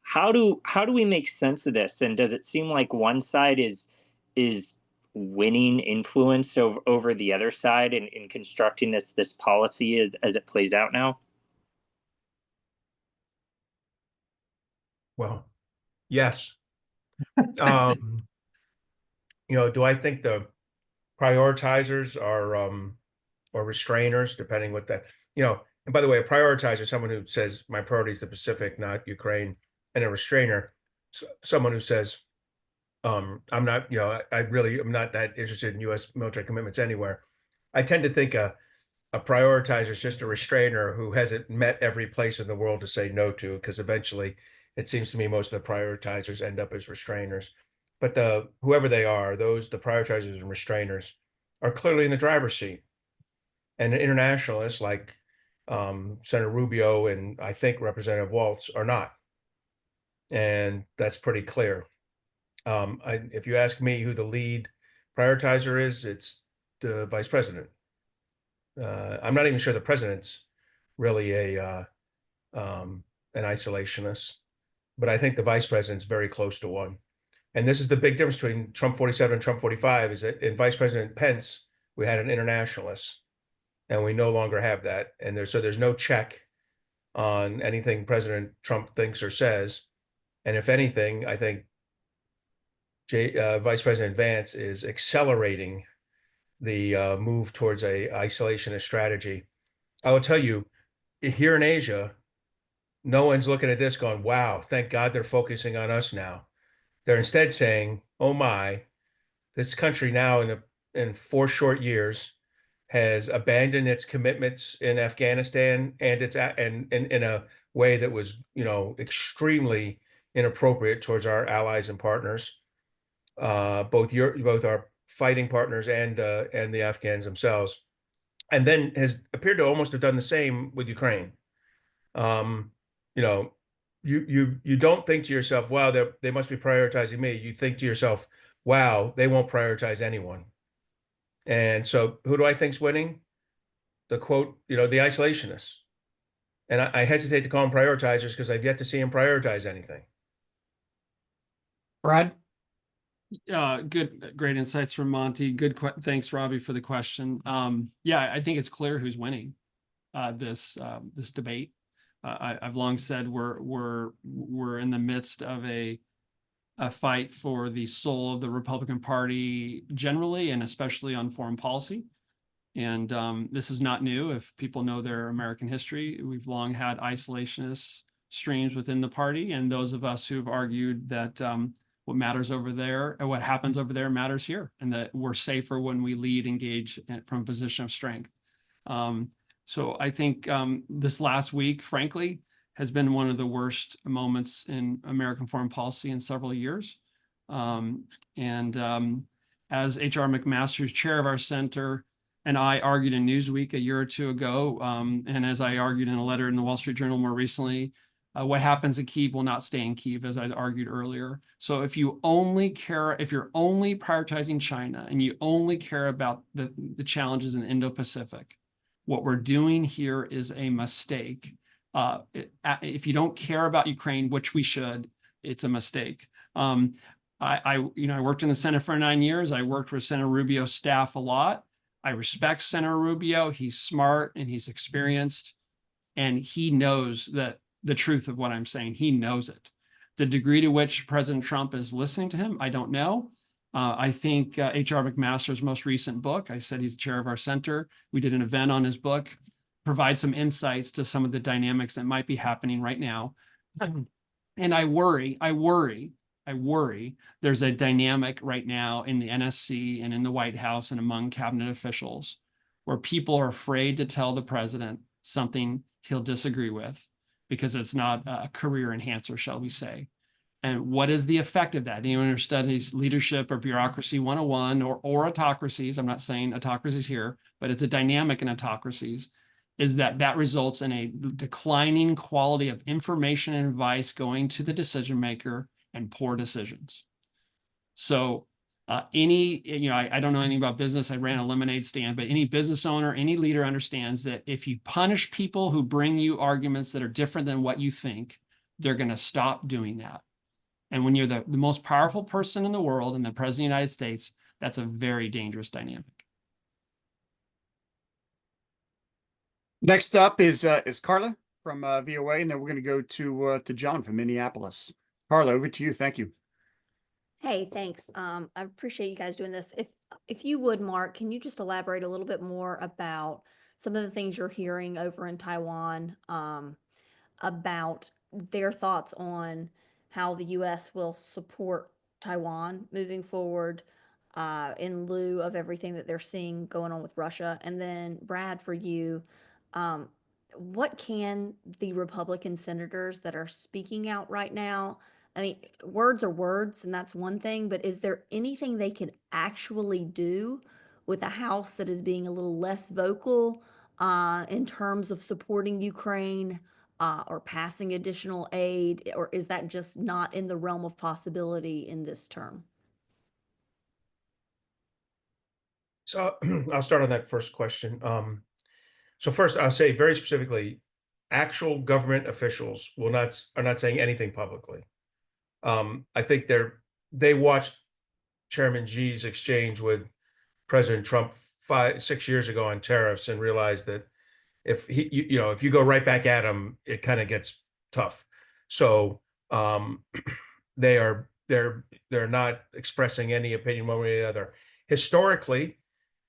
How do we make sense of this? And does it seem like one side is winning influence over the other side in constructing this policy as it plays out now? Well, yes. Do I think the prioritizers are or restrainers, depending what that, and by the way, a prioritizer is someone who says my priority is the Pacific, not Ukraine, and a restrainer, someone who says, I'm not, I really am not that interested in U.S. military commitments anywhere. I tend to think a prioritizer is just a restrainer who hasn't met every place in the world to say no to, because eventually it seems to me most of the prioritizers end up as restrainers. But whoever they are, the prioritizers and restrainers are clearly in the driver's seat. And the internationalists like Senator Rubio and I think Representative Waltz are not. And that's pretty clear. If you ask me who the lead prioritizer is, it's the vice president. I'm not even sure the president's really an isolationist, but I think the vice president's very close to one. And this is the big difference between Trump 47 and Trump 45 is that in Vice President Pence, we had an internationalist, and we no longer have that. And there's no check on anything President Trump thinks or says. And if anything, I think Vice President Vance is accelerating the move towards a isolationist strategy. I will tell you, here in Asia, no one's looking at this going, wow, thank God they're focusing on us now. They're instead saying, oh my, this country now in 4 short years has abandoned its commitments in Afghanistan and in a way that was, extremely inappropriate towards our allies and partners, both our fighting partners and the Afghans themselves, and then has appeared to almost have done the same with Ukraine. You don't think to yourself, wow, they must be prioritizing me. You think to yourself, wow, they won't prioritize anyone. And so who do I think's winning? The quote, the isolationists. And I hesitate to call them prioritizers because I've yet to see them prioritize anything. Brad? Great insights from Monty. Thanks, Robbie, for the question. Yeah, I think it's clear who's winning this debate. I've long said we're in the midst of a fight for the soul of the Republican Party generally, and especially on foreign policy. And this is not new. If people know their American history, we've long had isolationist streams within the party, and those of us who've argued that what matters over there, or what happens over there, matters here, and that we're safer when we lead, engage from a position of strength. So I think this last week, frankly, has been one of the worst moments in American foreign policy in several years. As H.R. McMaster, who's chair of our center, and I argued in Newsweek a year or two ago, and as I argued in a letter in the Wall Street Journal more recently, what happens in Kyiv will not stay in Kyiv, as I argued earlier. So if you're only prioritizing China and you only care about the challenges in the Indo-Pacific, what we're doing here is a mistake. If you don't care about Ukraine, which we should, it's a mistake. I worked in the Senate for 9 years. I worked with Senator Rubio's staff a lot. I respect Senator Rubio. He's smart and he's experienced, and he knows that the truth of what I'm saying. He knows it. The degree to which President Trump is listening to him, I don't know. I think H.R. McMaster's most recent book, I said he's the chair of our center. We did an event on his book, provide some insights to some of the dynamics that might be happening right now. And I worry there's a dynamic right now in the NSC and in the White House and among cabinet officials where people are afraid to tell the president something he'll disagree with because it's not a career enhancer, shall we say. And what is the effect of that? Anyone who studies leadership or bureaucracy 101 or autocracies, I'm not saying autocracies here, but it's a dynamic in autocracies, is that results in a declining quality of information and advice going to the decision maker and poor decisions. So I don't know anything about business. I ran a lemonade stand, but any business owner, any leader understands that if you punish people who bring you arguments that are different than what you think, they're going to stop doing that. And when you're the most powerful person in the world and the president of the United States, that's a very dangerous dynamic. Next up is Carla from VOA, and then we're going to go to John from Minneapolis. Carla, over to you. Thank you. Hey, thanks. I appreciate you guys doing this. If you would, Mark, can you just elaborate a little bit more about some of the things you're hearing over in Taiwan, about their thoughts on how the U.S. will support Taiwan moving forward, in lieu of everything that they're seeing going on with Russia? And then, Brad, for you, what can the Republican senators that are speaking out right now, I mean, words are words, and that's one thing, but is there anything they can actually do with a House that is being a little less vocal in terms of supporting Ukraine or passing additional aid, or is that just not in the realm of possibility in this term? So I'll start on that first question. So first, I'll say very specifically, actual government officials are not saying anything publicly. I think they watched Chairman Xi's exchange with President Trump 5-6 years ago on tariffs and realized that if you go right back at him, it kind of gets tough. So they're not expressing any opinion one way or the other. Historically,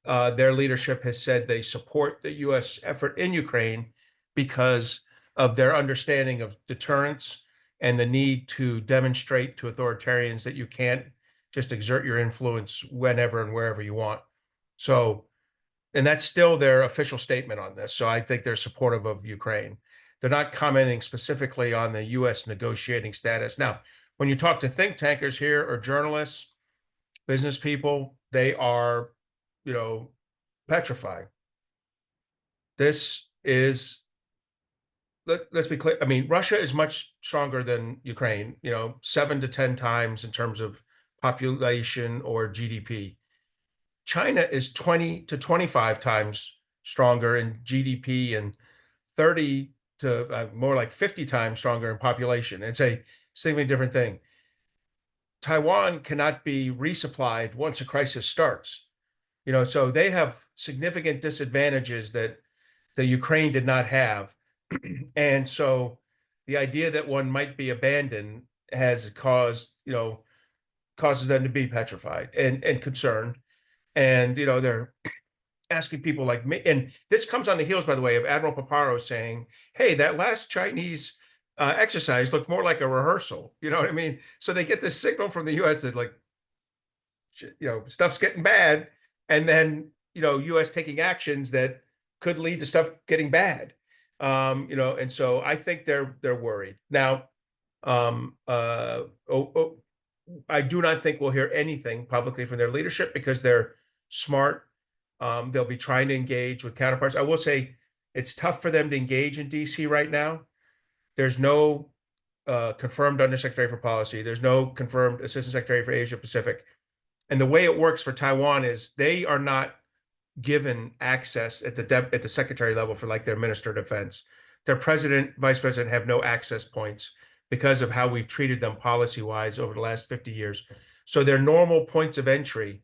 their leadership has said they support the U.S. effort in Ukraine because of their understanding of deterrence and the need to demonstrate to authoritarians that you can't just exert your influence whenever and wherever you want. So, and that's still their official statement on this. So I think they're supportive of Ukraine. They're not commenting specifically on the U.S. negotiating status. Now, when you talk to think tankers here or journalists, business people, they are, petrified. This is, let's be clear. I mean, Russia is much stronger than Ukraine, 7 to 10 times in terms of population or GDP. China is 20 to 25 times stronger in GDP and 30 to more like 50 times stronger in population. It's a significantly different thing. Taiwan cannot be resupplied once a crisis starts. So they have significant disadvantages that the Ukraine did not have. And so the idea that one might be abandoned has causes them to be petrified and concerned. And, they're asking people like me, and this comes on the heels, by the way, of Admiral Paparo saying, hey, that last Chinese exercise looked more like a rehearsal. You know what I mean? So they get this signal from the US that like, stuff's getting bad. And then, US taking actions that could lead to stuff getting bad. And so I think they're worried. Now, I do not think we'll hear anything publicly from their leadership because they're smart. They'll be trying to engage with counterparts. I will say it's tough for them to engage in DC right now. There's no confirmed Undersecretary for Policy. There's no confirmed Assistant Secretary for Asia Pacific. And the way it works for Taiwan is they are not given access at the secretary level for like their Minister of Defense. Their president, vice president have no access points because of how we've treated them policy-wise over the last 50 years. So their normal points of entry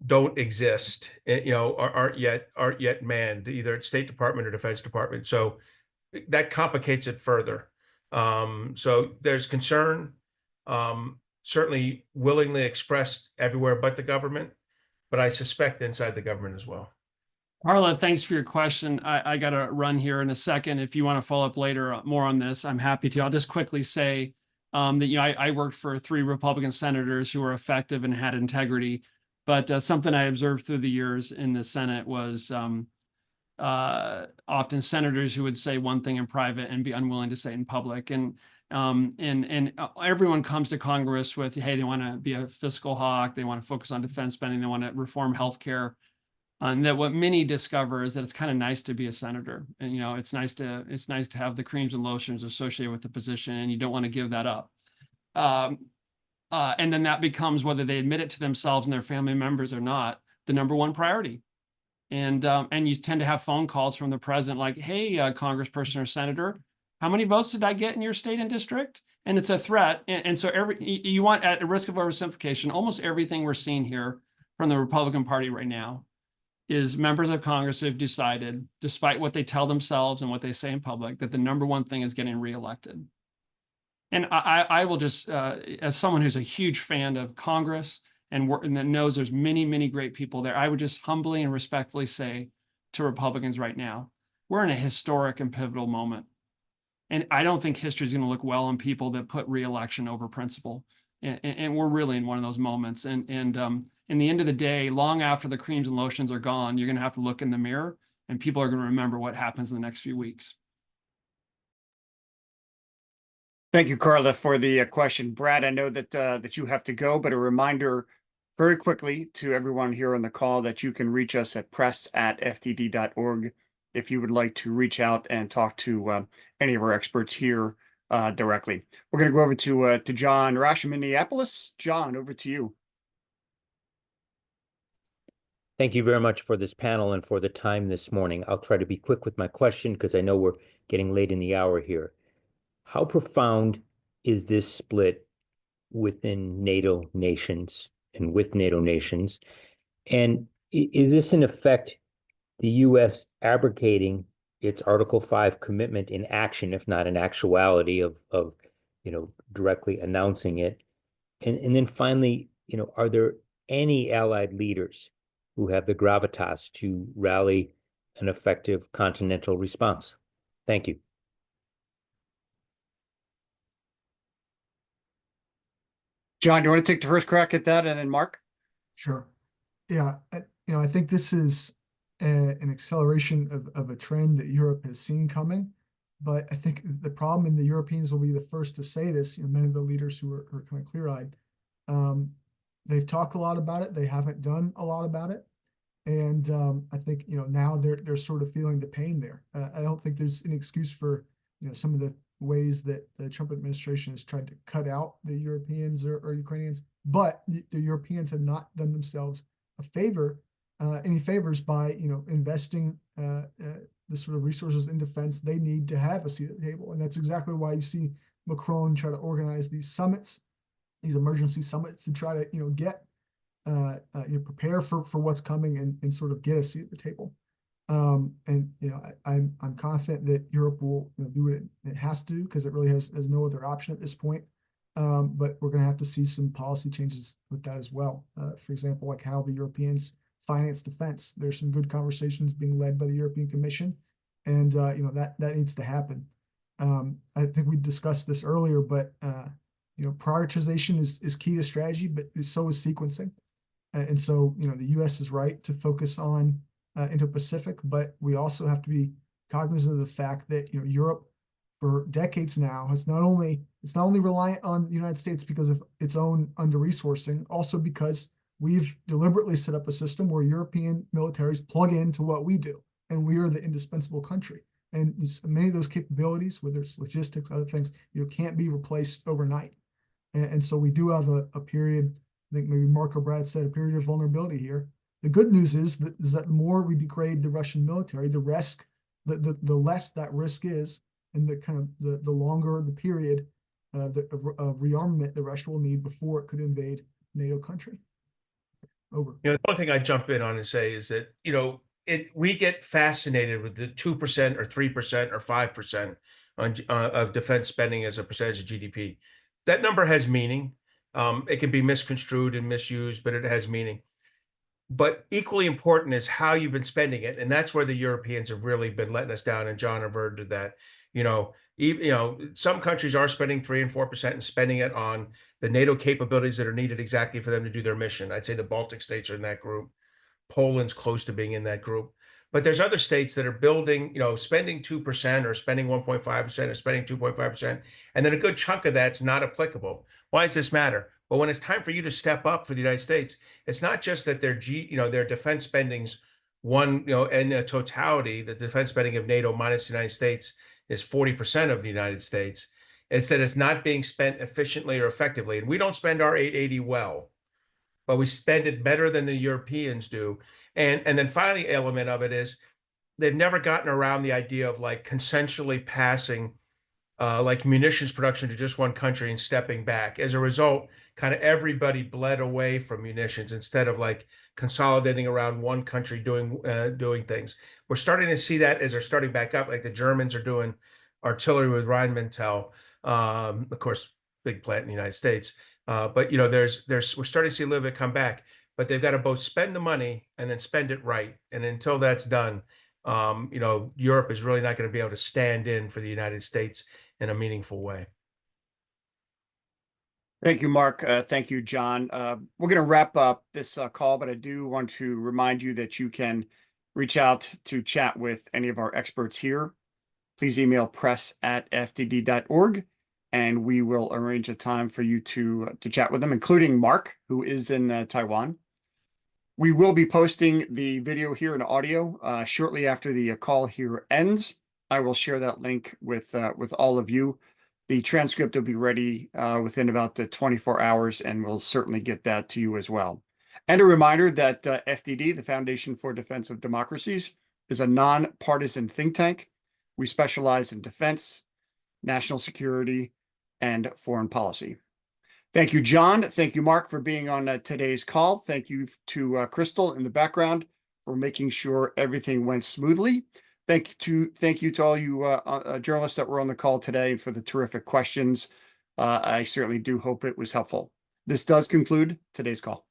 don't exist, aren't yet manned, either at State Department or Defense Department. So that complicates it further. So there's concern, certainly willingly expressed everywhere but the government, but I suspect inside the government as well. Carla, thanks for your question. I got to run here in a second. If you want to follow up later more on this, I'm happy to. I'll just quickly say that I worked for 3 Republican senators who were effective and had integrity. But something I observed through the years in the Senate was often senators who would say one thing in private and be unwilling to say in public. And everyone comes to Congress with, hey, they want to be a fiscal hawk, they want to focus on defense spending, they want to reform healthcare. And that what many discover is that it's kind of nice to be a senator, and it's nice to have the creams and lotions associated with the position, and you don't want to give that up. And then that becomes, whether they admit it to themselves and their family members or not, the #1 priority. And you tend to have phone calls from the president like, hey, congressperson or senator, how many votes did I get in your state and district? And it's a threat. And so you want, at a risk of oversimplification, almost everything we're seeing here from the Republican Party right now is members of Congress who have decided, despite what they tell themselves and what they say in public, that the #1 thing is getting reelected. And I will just, as someone who's a huge fan of Congress and that knows there's many, many great people there, I would just humbly and respectfully say to Republicans right now, we're in a historic and pivotal moment. And I don't think history is going to look well on people that put reelection over principle. And we're really in one of those moments. And in the end of the day, long after the creams and lotions are gone, you're going to have to look in the mirror, and people are going to remember what happens in the next few weeks. Thank you, Carla, for the question. Brad, I know that you have to go, but a reminder very quickly to everyone here on the call that you can reach us at press@fdd.org if you would like to reach out and talk to any of our experts here directly. We're going to go over to John Rash in Minneapolis. John, over to you. Thank you very much for this panel and for the time this morning. I'll try to be quick with my question because I know we're getting late in the hour here. How profound is this split within NATO nations and with NATO nations? And is this in effect the U.S. abrogating its Article 5 commitment in action, if not in actuality of directly announcing it? And then finally, are there any allied leaders who have the gravitas to rally an effective continental response? Thank you. John, do you want to take the first crack at that, and then Mark? Sure. Yeah, I think this is an acceleration of a trend that Europe has seen coming. But I think the problem, and the Europeans will be the first to say this, many of the leaders who are kind of clear-eyed, they've talked a lot about it. They haven't done a lot about it. And I think, now they're sort of feeling the pain there. I don't think there's an excuse for, some of the ways that the Trump administration has tried to cut out the Europeans or Ukrainians, but the Europeans have not done themselves any favors by, investing the sort of resources in defense they need to have a seat at the table. And that's exactly why you see Macron try to organize these summits these emergency summits to try to, get, prepare for what's coming and sort of get a seat at the table. And I'm confident that Europe will do what it has to do, because it really has no other option at this point. But we're going to have to see some policy changes with that as well. For example, like how the Europeans finance defense. There's some good conversations being led by the European Commission, and that needs to happen. I think we discussed this earlier, but prioritization is key to strategy, but so is sequencing. And so the U.S. is right to focus on Indo-Pacific, but we also have to be cognizant of the fact that Europe for decades now it's not only reliant on the United States because of its own under-resourcing, also because we've deliberately set up a system where European militaries plug into what we do, and we are the indispensable country. And many of those capabilities, whether it's logistics, other things, can't be replaced overnight. And so we do have a period, I think maybe Mark or Brad said, a period of vulnerability here. The good news is that the more we degrade the Russian military, the less that risk is, and the longer the period of rearmament that Russia will need before it could invade NATO country. Over. The one thing I jump in on and say is that, we get fascinated with the 2% or 3% or 5% of defense spending as a percentage of GDP. That number has meaning. It can be misconstrued and misused, but it has meaning. But equally important is how you've been spending it, and that's where the Europeans have really been letting us down. And John averted to that. Some countries are spending 3 and 4% and spending it on the NATO capabilities that are needed exactly for them to do their mission. I'd say the Baltic states are in that group. Poland's close to being in that group. But there's other states that are building, spending 2% or spending 1.5% or spending 2.5%, and then a good chunk of that's not applicable. Why does this matter? Well, when it's time for you to step up for the United States, it's not just that their defense spending's in a totality, the defense spending of NATO minus the United States is 40% of the United States. It's that it's not being spent efficiently or effectively. And we don't spend our 880 well, but we spend it better than the Europeans do. And then finally, element of it is they've never gotten around the idea of like consensually passing like munitions production to just one country and stepping back. As a result, kind of everybody bled away from munitions instead of like consolidating around one country doing things. We're starting to see that as they're starting back up, like the Germans are doing artillery with Rheinmetall, of course, big plant in the United States. But we're starting to see a little bit come back, but they've got to both spend the money and then spend it right. And until that's done, Europe is really not going to be able to stand in for the United States in a meaningful way. Thank you, Mark. Thank you, John. We're going to wrap up this call, but I do want to remind you that you can reach out to chat with any of our experts here. Please email press@fdd.org, and we will arrange a time for you to chat with them, including Mark, who is in Taiwan. We will be posting the video here and audio shortly after the call here ends. I will share that link with all of you. The transcript will be ready within about 24 hours, and we'll certainly get that to you as well. And a reminder that FDD, the Foundation for Defense of Democracies, is a nonpartisan think tank. We specialize in defense, national security, and foreign policy. Thank you, John. Thank you, Mark, for being on today's call. Thank you to Crystal in the background for making sure everything went smoothly. Thank you to all you journalists that were on the call today for the terrific questions. I certainly do hope it was helpful. This does conclude today's call.